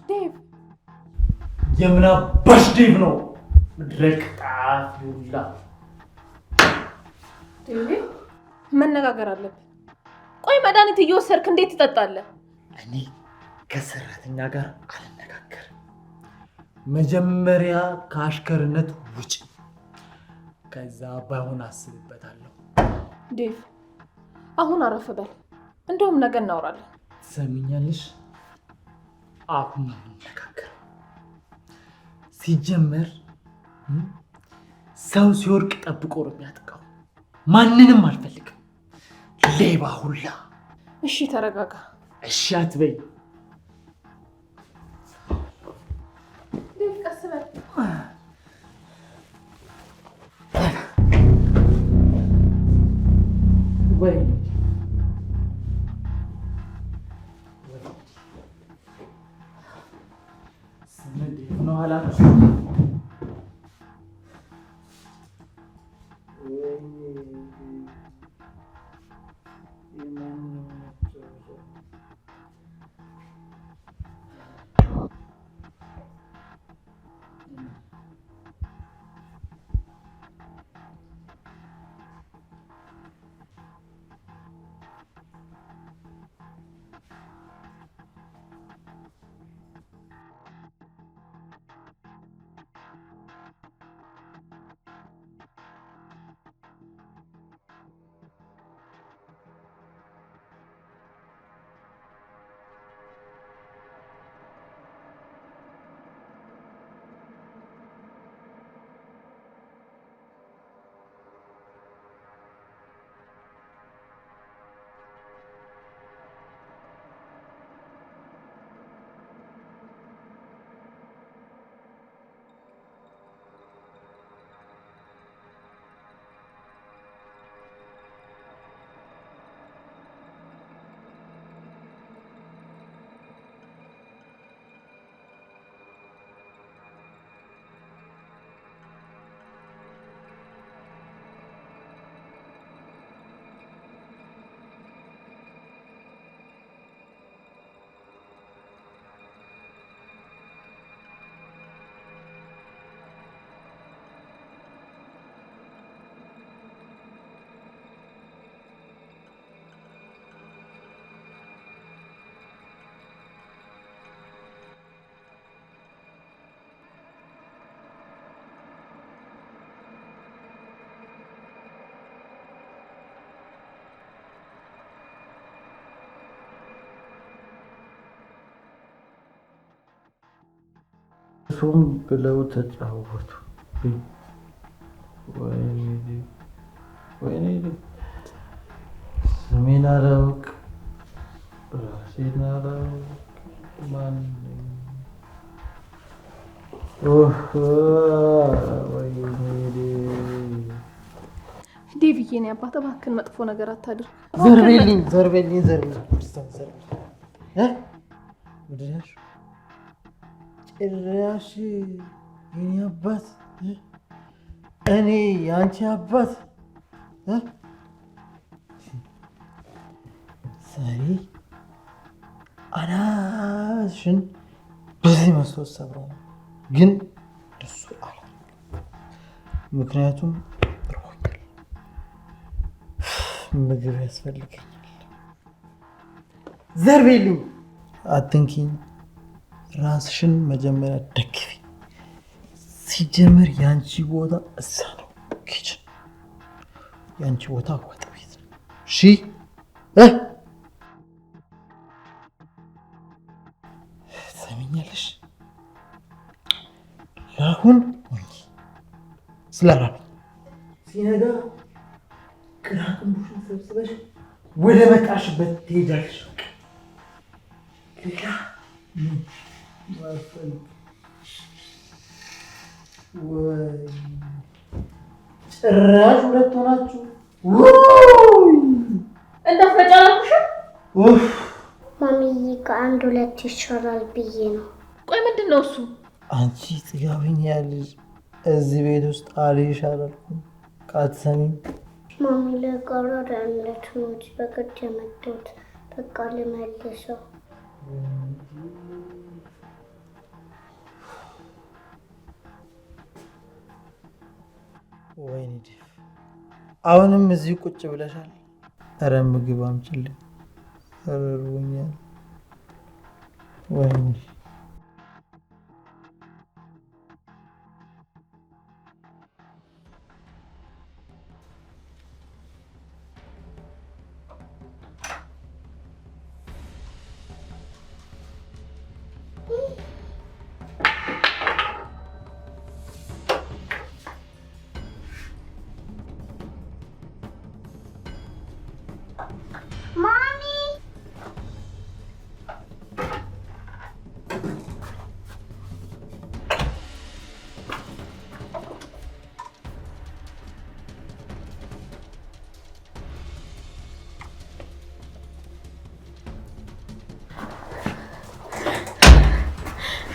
ዴቭ የምን አባሽ ዴቭ ነው? ምድረቅ ጣፊውላ መነጋገር አለብን። ቆይ መድኃኒት እየወሰድክ እንዴት ትጠጣለህ? እኔ ከሰራተኛ ጋር አልነጋገርም። መጀመሪያ ከአሽከርነት ውጭ፣ ከዛ ባይሆን አስብበታለሁ። ዴቭ አሁን አረፍ በል፣ እንደውም ነገ እናወራለን። ትሰሚኛለሽ? አሁን ነው የምንነጋገረው። ሲጀመር ሰው ሲወርቅ ጠብቆ ነው የሚያጠቃው። ማንንም አልፈልግም፣ ሌባ ሁላ። እሺ ተረጋጋ። እሺ አትበይ። ዴቭ ቀስ በል። ወይ ስንዴት ነው አላችሁ? እሱም ብለው ተጫወቱ። ወይኔ ስሜን አላውቅ፣ ራሴን አላውቅ፣ ማን ዴቭዬ ነው አባት፣ እባክህን መጥፎ ነገር አታድርግ። ዘርቤልኝ። ጭራሽ የኔ አባት እኔ የአንቺ አባት አናትሽን በዚህ መስሎት ሰብረው ነው፣ ግን እሱ አለ። ምክንያቱም ርቦኛል፣ ምግብ ያስፈልገኛል። ዘርቤልኝ፣ አትንኪኝ። ራስሽን መጀመሪያ ደግፊ። ሲጀመር የአንቺ ቦታ እዛ ነው፣ ኪችን። የአንቺ ቦታ ወጥ ቤት ነው። እሺ ሰሚኛለሽ? ለአሁን ስለራበኝ ሲነጋ ቅራቅንቡሽን ሰብስበሽ ወደ መጣሽበት ትሄጃለሽ። ሌላ ጭራሽ ሁለት ሆናችሁ እንዳትመጫላኩሽ። ማሚዬ ከአንድ ሁለት ይሻላል ብዬ ነው። ቆይ ምንድን ነው እሱ? አንቺ ጥጋበኛ ልጅ እዚህ ቤት ውስጥ አልይሽ አላልኩም? አትሰሚም? ማሚ ለጋራ ደህንነት ነው እንጂ በግድ የመጣሁት። በቃ ልመልሰው። ወይኔ ዴፍ፣ አሁንም እዚህ ቁጭ ብለሻል? ኧረ ምግብ አምጪልኝ፣ ኧረ እርቦኛል። ወይኔ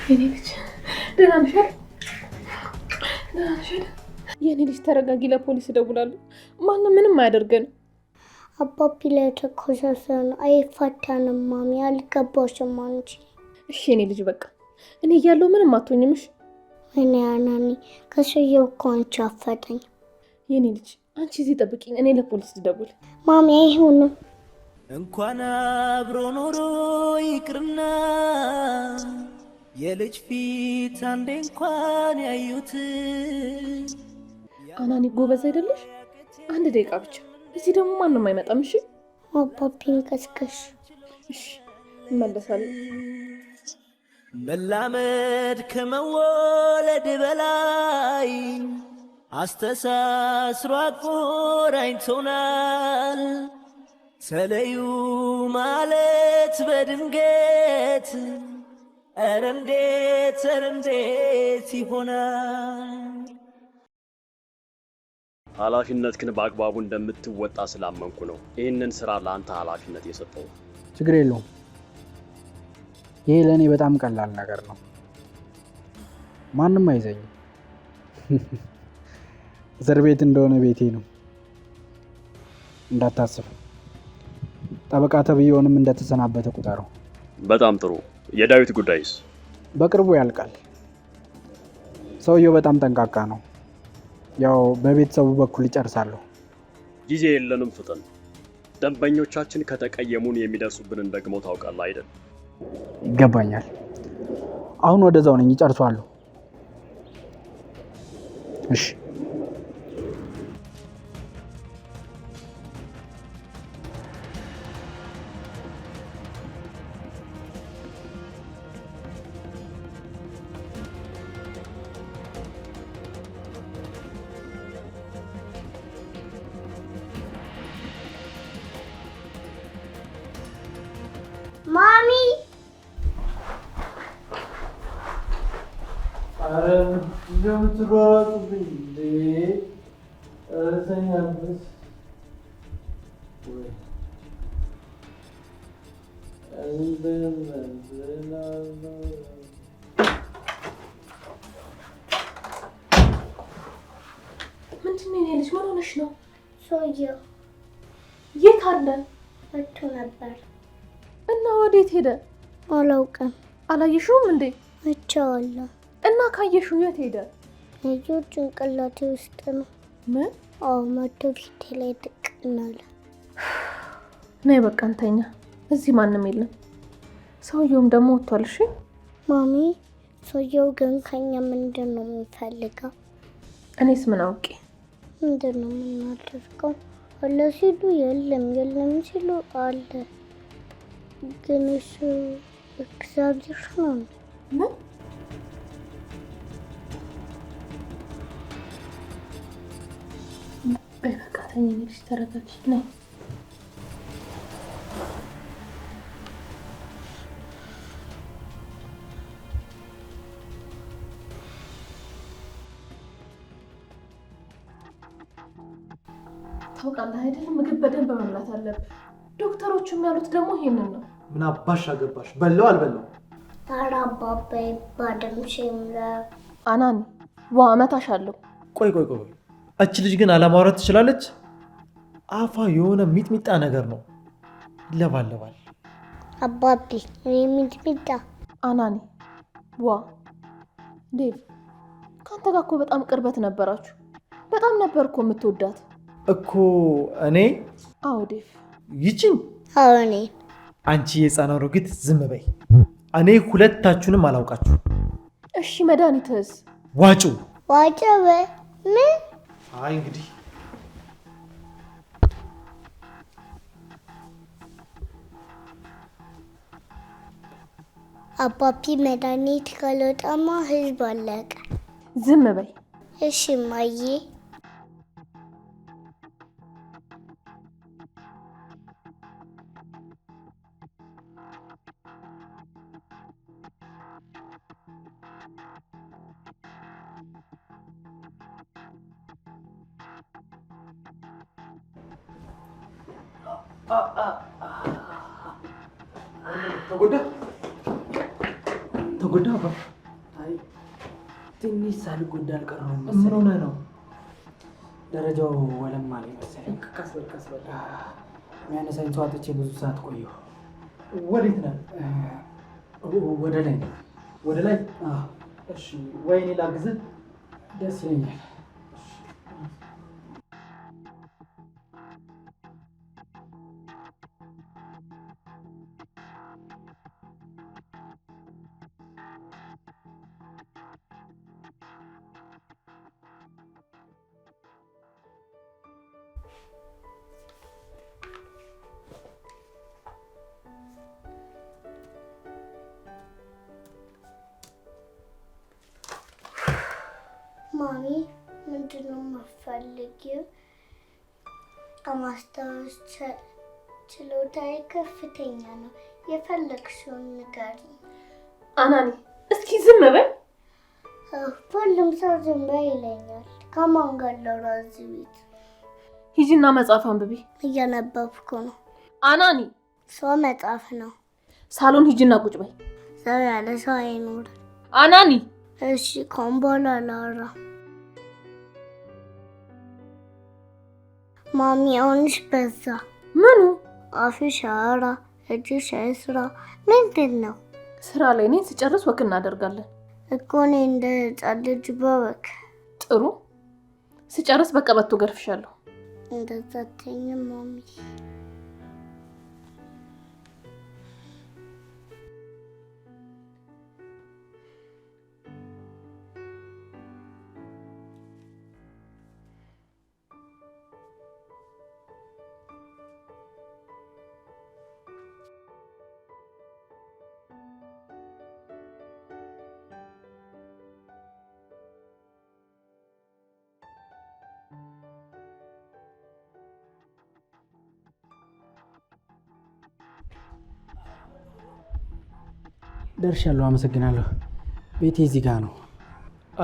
የኔ ልጅ ደህና ነሽ አይደል? ደህና ነሽ አይደል? የኔ ልጅ ተረጋጊ፣ ለፖሊስ እደውላለሁ። ማንም ምንም አያደርገንም። አባቢ ላይ ተኮሰሰ ነው። አይፋታንም ማሚ፣ አልገባሽም አንቺ። እሺ የኔ ልጅ በቃ እኔ እያለሁ ምንም አትሆኝም። እሺ እኔ አናኒ ከሰየው እኮ አንቺ አፈጠኝ። የኔ ልጅ አንቺ እዚህ ጠብቂኝ፣ እኔ ለፖሊስ ልደውል። ማሚ አይሆንም። እንኳን አብሮ ኖሮ ይቅርና የልጅ ፊት አንዴ እንኳን ያዩት። አናኒ ጎበዝ አይደለሽ? አንድ ደቂቃ ብቻ፣ እዚህ ደግሞ ማንም አይመጣም። እሺ አባቢን ቀስቀሽ። እሺ እመለሳለሁ። መላመድ ከመወለድ በላይ አስተሳስሮ አቆራኝቶናል። ተለዩ ማለት በድንገት ኧረ እንዴት ይሆናል? ኃላፊነትህን በአግባቡ እንደምትወጣ ስላመንኩ ነው ይህንን ስራ ለአንተ ኃላፊነት የሰጠው። ችግር የለውም። ይሄ ለእኔ በጣም ቀላል ነገር ነው። ማንም አይዘኝም። እስር ቤት እንደሆነ ቤቴ ነው እንዳታስብ። ጠበቃ ተብዬውንም እንደተሰናበተ ቁጠረው። በጣም ጥሩ። የዳዊት ጉዳይስ? በቅርቡ ያልቃል። ሰውየው በጣም ጠንቃቃ ነው። ያው በቤተሰቡ በኩል ይጨርሳለሁ። ጊዜ የለንም፣ ፍጠን። ደንበኞቻችን ከተቀየሙን የሚደርሱብንን ደግሞ ታውቃለህ አይደል? ይገባኛል። አሁን ወደዛው ነኝ፣ ይጨርሳለሁ። እሺ ማሚ አረ እንደምትሯሯጡብኝ እንዴ? እረተኛበት ወይ ምንድን ነው የኔ ልጅ? ምን ሆነሽ ነው? ሰውየው የት አለ? መጥቶ ነበር። እና ወዴት ሄደ? አላውቅም። አላየሽውም እንዴ? አይቼዋለሁ። እና ካየሽው የት ሄደ? ልጁ ጭንቅላቴ ውስጥ ነው። ምን? አዎ መቶ ፊቴ ላይ ድቅን አለ። ነይ በቃ እንተኛ። እዚህ ማንም የለም። ሰውየውም ደግሞ ወጥቷል። እሺ ማሚ፣ ሰውየው ግን ከኛ ምንድን ነው የሚፈልገው? እኔስ ምን አውቄ? ምንድን ነው የምናደርገው? አለ ሲሉ የለም፣ የለም ሲሉ አለ። ግን እሱ እግዚአብሔር ነው። ምን? በቃ ተኝ። እንግዲህ ተረጋጊ። ነይ ታውቃለህ አይደል? ምግብ በደንብ መብላት አለብህ። ዶክተሮቹም ያሉት ደግሞ ይሄንን ነው። ምን አባሽ አገባሽ? በላው አልበላው? ኧረ አባባ ይባደም ሲምለ አናኒ ዋ እመታሻለሁ። ቆይ እች ልጅ ግን አለማውራት ትችላለች? አፋ የሆነ ሚጥሚጣ ነገር ነው፣ ይለባለባል። አባቢ ሚጥሚጣ። አናኒ ዋ ዴቭ፣ ከአንተ ጋር እኮ በጣም ቅርበት ነበራችሁ። በጣም ነበር እኮ የምትወዳት እኮ እኔ። አዎ ዴቭ። ይቺን? አዎ እኔ። አንቺ የህፃን አሮጊት ዝም በይ። እኔ ሁለታችሁንም አላውቃችሁ። እሺ መድኃኒትስ? ዋጩ ምን? አይ እንግዲህ አባቢ መድኃኒት ካልወጣማ ህዝብ አለቀ። ዝም በይ እሺ ማዬ። ተጎዳ? አይ ትንሽ ሳልጎዳ አልቀረሁም ምን መሰለኝ። ሆነህ ነው? ደረጃው ወለም አለ መሰለኝ። ቀስ በል የሚያነሳኝ ሰው አጥቼ ብዙ ሰዓት ቆየሁ። ወዴት ነህ? ወደ ላይ ነው። ወደ ላይ? አዎ። እሺ ወይኔ ላግዝህ? ደስ ይለኛል። ማሚ ምንድን ነው የምትፈልጊው? ማስታወስ ችሎታዬ ከፍተኛ ነው። የፈለግሽውን ንገሪኝ። አናኒ እስኪ ዝም በይ። ሁሉም ሰው ዝም በይ ይለኛል። ከማን ጋር ላውራ እዚህ ቤት? ሂጂና መጽሐፍ አንብቢ። እያነበብኩ ነው። አናኒ ሰው መጽሐፍ ነው። ሳሎን ሂጂና ቁጭ በይ። ሰው ያለ ሰው አይኖርም። አናኒ እሺ ከአሁን በኋላ ላውራ። ማሚ አሁንሽ በዛ። ምኑ? አፍሽ አወራ እጅሽ አይስራ። ምንድን ነው? ስራ ላይ ነኝ። ስጨርስ ወክ እናደርጋለን እኮ እኔ እንደ ሕፃን ልጅ በወክ። ጥሩ። ስጨርስ በቀበቶ ገርፍሻለሁ። እንደዛ አትይኝም ማሚ። ደርሻለሁ። አመሰግናለሁ። ቤቴ እዚህ ጋር ነው።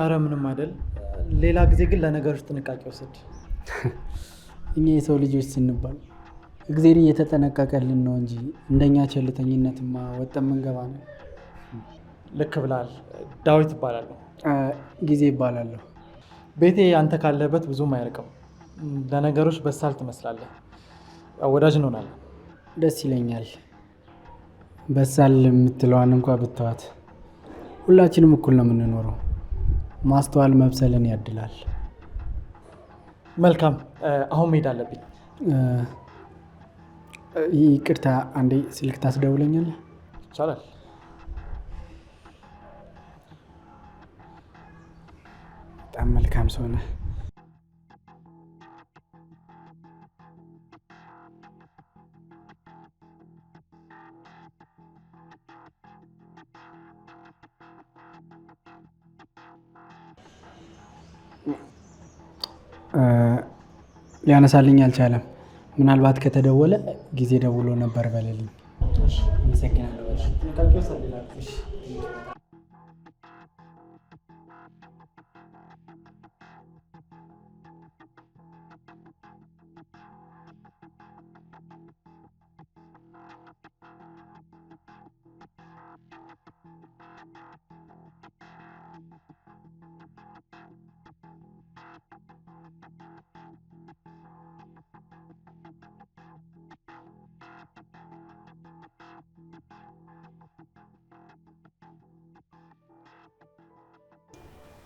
አረ ምንም አይደል። ሌላ ጊዜ ግን ለነገሮች ጥንቃቄ ወስድ። እኛ የሰው ልጆች ስንባል እግዜር እየተጠነቀቀልን ነው እንጂ እንደኛ ቸልተኝነትማ ወጥተን መንገባ ነው። ልክ ብለሃል። ዳዊት እባላለሁ። ጊዜ ይባላለሁ። ቤቴ አንተ ካለበት ብዙም አይርቅም። ለነገሮች በሳል ትመስላለህ። ወዳጅ እንሆናለን። ደስ ይለኛል። በሳል የምትለዋን እንኳ ብተዋት ሁላችንም እኩል ነው የምንኖረው። ማስተዋል መብሰልን ያድላል። መልካም፣ አሁን መሄድ አለብኝ። ይቅርታ፣ አንዴ ስልክ ታስደውለኛለህ? ይቻላል። በጣም መልካም ሰው ነህ። ሊያነሳልኝ አልቻለም። ምናልባት ከተደወለ ጊዜ ደውሎ ነበር በለልኝ።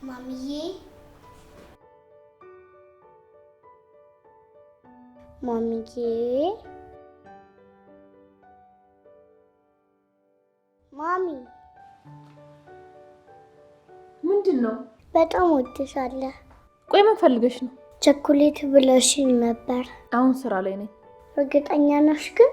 ማሚዬ ማሚዬ ማሚ ምንድን ነው? በጣም ወድሻለሁ። ቆይ ምን ፈልገሽ ነው? ቸኮሌት ብለሽኝ ነበር። አሁን ስራ ላይ ነኝ። እርግጠኛ ነሽ ግን?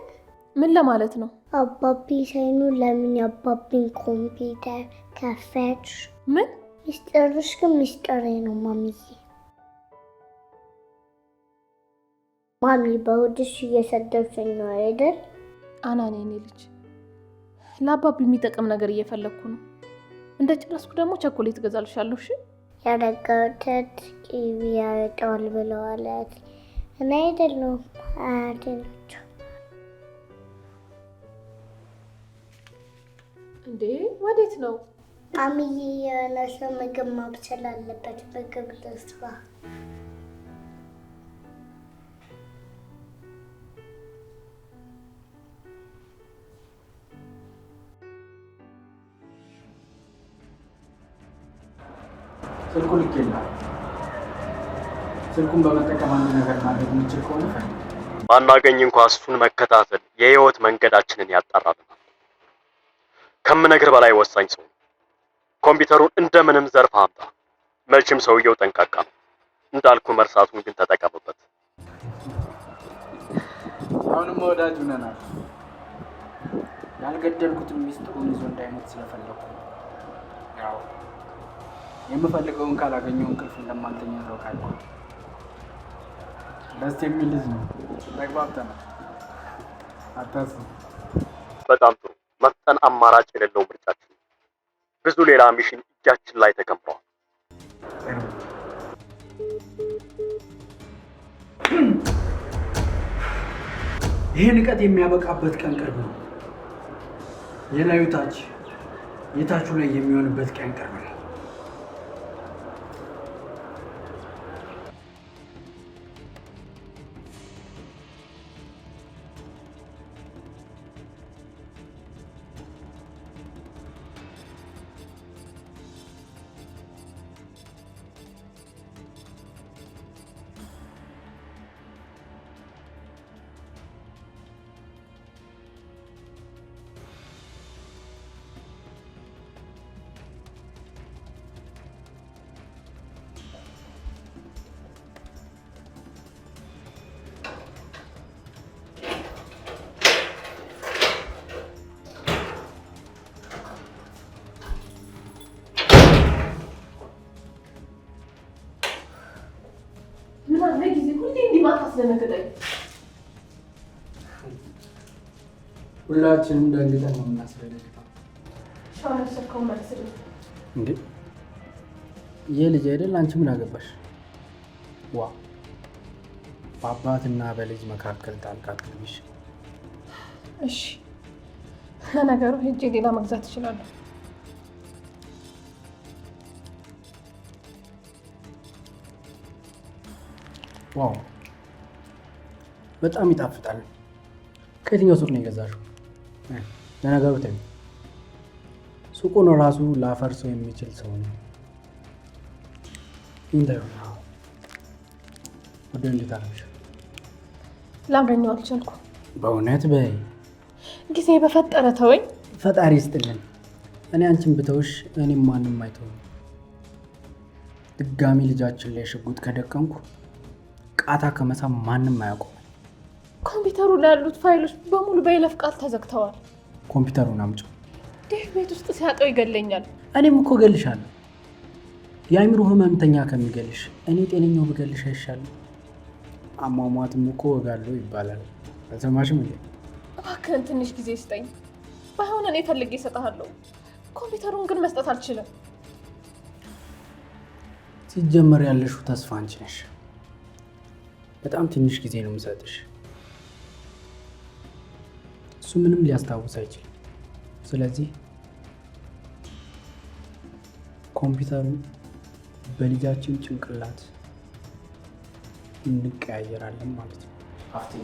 ምን ለማለት ነው? አባቢ ሳይኑ ለምን የአባቢን ኮምፒውተር ከፈትሽ? ምን ሚስጥርሽ ግን ሚስጥሬ ነው ማሚዬ። ማሚ በሆድሽ እየሰደብሽኝ ነው አይደል? አናኔ እኔ ልጅ ለአባቢ የሚጠቅም ነገር እየፈለግኩ ነው። እንደ ጨረስኩ ደግሞ ቸኮሌት እገዛልሻለሁ። እሺ? ያረጋውተት ቂቢ ያወጣዋል ብለዋል። እኔ አይደለሁም አያቴ ናቸው። እንዴ ወዴት ነው? ማሚዬ የሆነ ሰው ምግብ ማብሰል አለበት። ምግብ ልስራ። ስልኩ ልክ የለም። ስልኩን በመጠቀም አንድ ነገር ማድረግ የምንችል ከሆነ ባናገኝ እንኳ እሱን መከታተል የህይወት መንገዳችንን ያጣራልናል። ከምነግር በላይ ወሳኝ ሰው ነው። ኮምፒውተሩን እንደምንም ዘርፍ አምጣ። መቼም ሰውየው ጠንቃቃ ነው። እንዳልኩ መርሳቱን ግን ተጠቀምበት። አሁንም ወዳጅ ሆነናል። ያልገደልኩትን ሚስጥሩን ይዞ እንዳይሞት ስለፈለኩ ያው የምፈልገውን ካላገኘው እንቅልፍ እንደማልተኛ ታውቃለህ። ደስ የሚል ልጅ ነው። ተግባብተናል። አታስብ። በጣም ጥሩ። መፍጠን አማራጭ የሌለው ምርጫችን። ብዙ ሌላ ሚሽን እጃችን ላይ ተከምሯል። ይሄ ንቀት የሚያበቃበት ቀን ቅርብ ነው። የላዩ ታች የታቹ ላይ የሚሆንበት ቀን ቅርብ ነው። ሁላችንም ደንግጠን ነው የምናስደነግጠው። እንዴ ይህ ልጅ አይደል? አንቺ ምን አገባሽ? ዋ በአባትና በልጅ መካከል ጣልቃ ትንሽ። እሺ ለነገሩ ሄጄ ሌላ መግዛት እችላለሁ። ዋው በጣም ይጣፍጣል። ከየትኛው ሱቅ ነው የገዛሽው? ለነገሩ ተይው፣ ሱቁን ራሱ ላፈርሰው የሚችል ሰው ነው። ኢንተርቪው ወደ እንዴት አለሽ? ላገኘው አልቻልኩም። በእውነት በይ ጊዜ በፈጠረ ተወኝ። ፈጣሪ ይስጥልን። እኔ አንቺን ብተውሽ እኔም ማንም አይተውም። ድጋሚ ልጃችን ላይ ሽጉጥ ከደቀንኩ ቃታ ከመሳም ማንም አያውቁም። ኮምፒውተሩ ላይ ያሉት ፋይሎች በሙሉ በይለፍ ቃል ተዘግተዋል። ኮምፒውተሩን አምጪው። ዴቭ ቤት ውስጥ ሲያጠው ይገለኛል። እኔም እኮ እገልሻለሁ። የአእምሮ ህመምተኛ ከሚገልሽ እኔ ጤነኛው ብገልሽ አይሻልም? አሟሟትም እኮ ወጋለሁ ይባላል። አልሰማሽም እንዴ? እባክህን ትንሽ ጊዜ ስጠኝ። ባይሆን እኔ ፈልጌ እሰጥሃለሁ። ኮምፒውተሩን ግን መስጠት አልችልም። ሲጀመር ያለሽው ተስፋ አንቺ ነሽ። በጣም ትንሽ ጊዜ ነው የምሰጥሽ። እሱ ምንም ሊያስታውስ አይችልም። ስለዚህ ኮምፒውተሩን በልጃችን ጭንቅላት እንቀያየራለን ማለት ነው። አፍቴ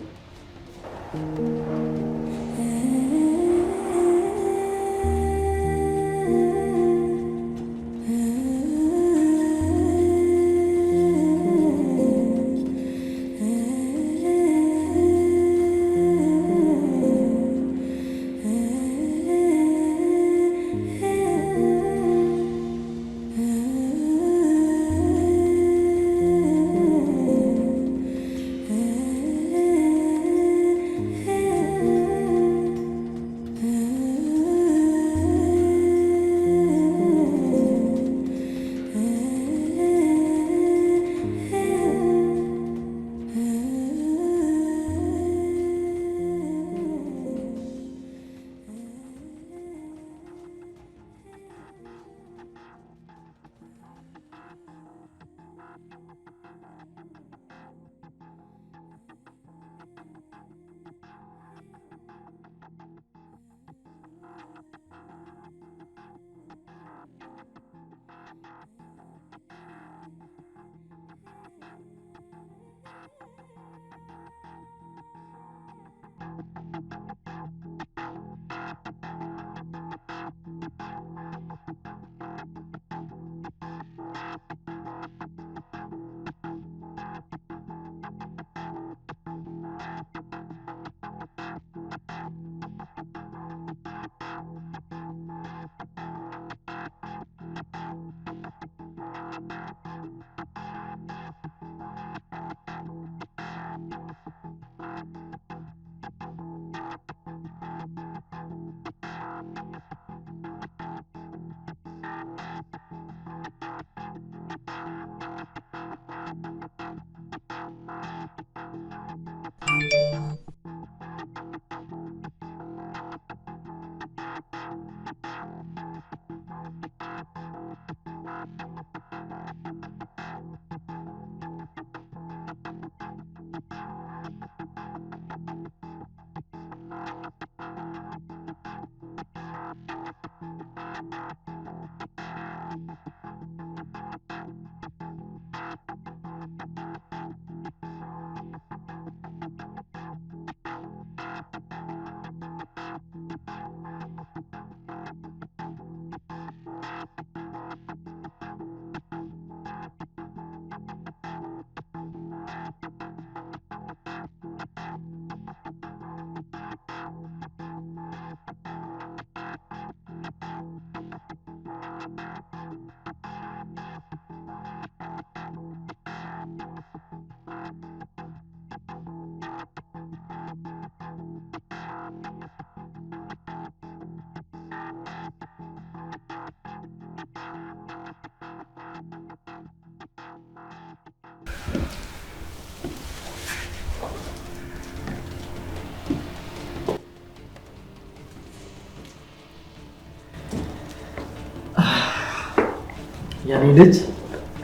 የኔ ልጅ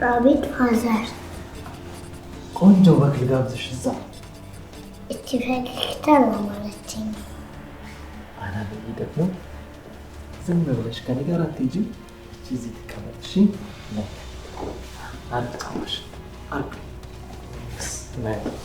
አቤት ፋዘር። ቆንጆ በግ ልጋብዝሽ እዛ እቺ ፈገግታ ነው ማለችኝ። አናብዬ ደግሞ ዝም ብለሽ ከኔ ጋር አትሄጂም። እዚህ ትቀመጥሽ ነው አልጣማሽ አልኩ ነው።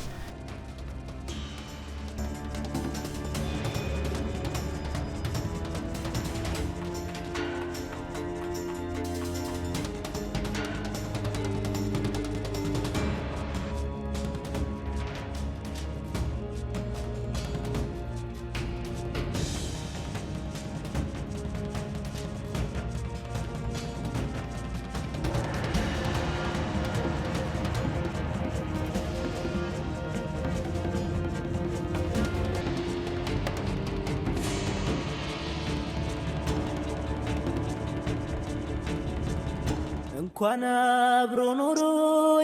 እንኳን አብሮ ኖሮ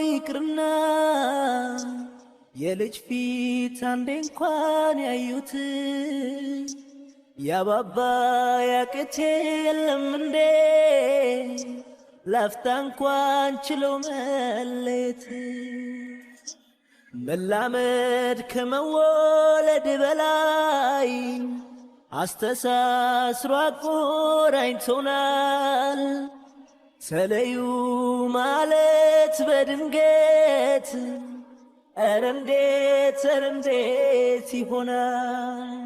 ይቅርና የልጅ ፊት አንዴ እንኳን ያዩት ያባባ ያቅቴ የለም እንዴ ላፍታ እንኳን ችለው መለየት መላመድ ከመወለድ በላይ አስተሳስሮ አቆራኝቶናል። ተለዩ ማለት በድንገት ኧረ እንዴት ይሆናል?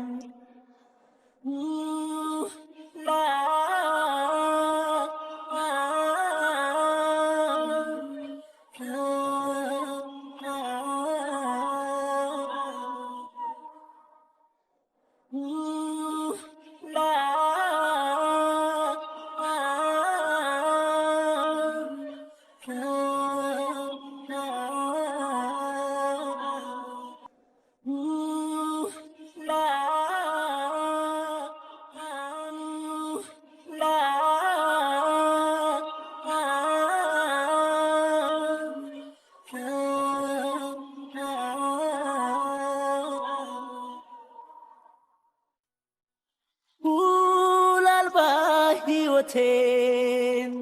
ሕይወቴን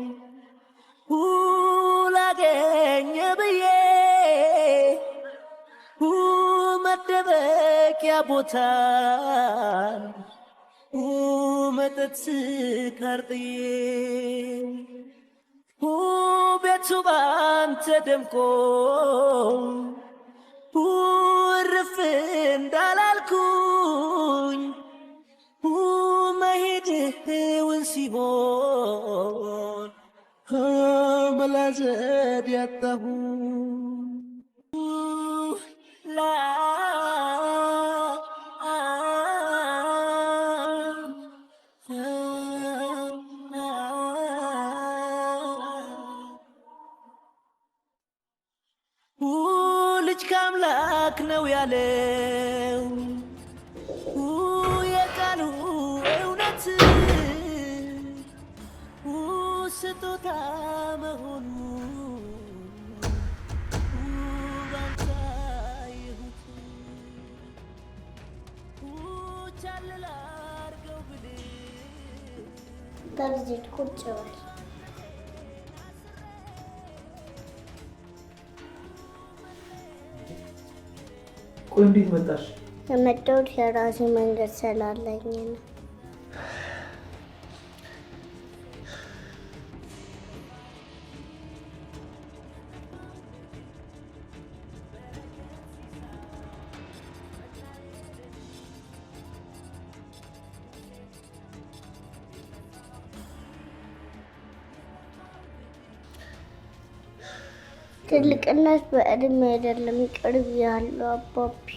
ላገኘ ብዬ መደበቂያ ቦታ መጠጥ ስካር ጥዬ ቤቱ ባንተ ደምቆ እርፍ እንዳላልኩኝ መሄድህውን ሲሆን መላዘድ ያጣሁ ልጅ ከአምላክ ነው ያለው የቃሉ እውነት ስጦታ መሆኑ ባንተ ይሁት ቻልላ አርገው ብልህ በዚህ ቁጭ በል ቆይ እንዴት መጣሽ? የመጣሁት የራሴ መንገድ ስላለኝ ነው። ትልቅነት በእድሜ አይደለም፣ ቅርብ ያለው አባቢ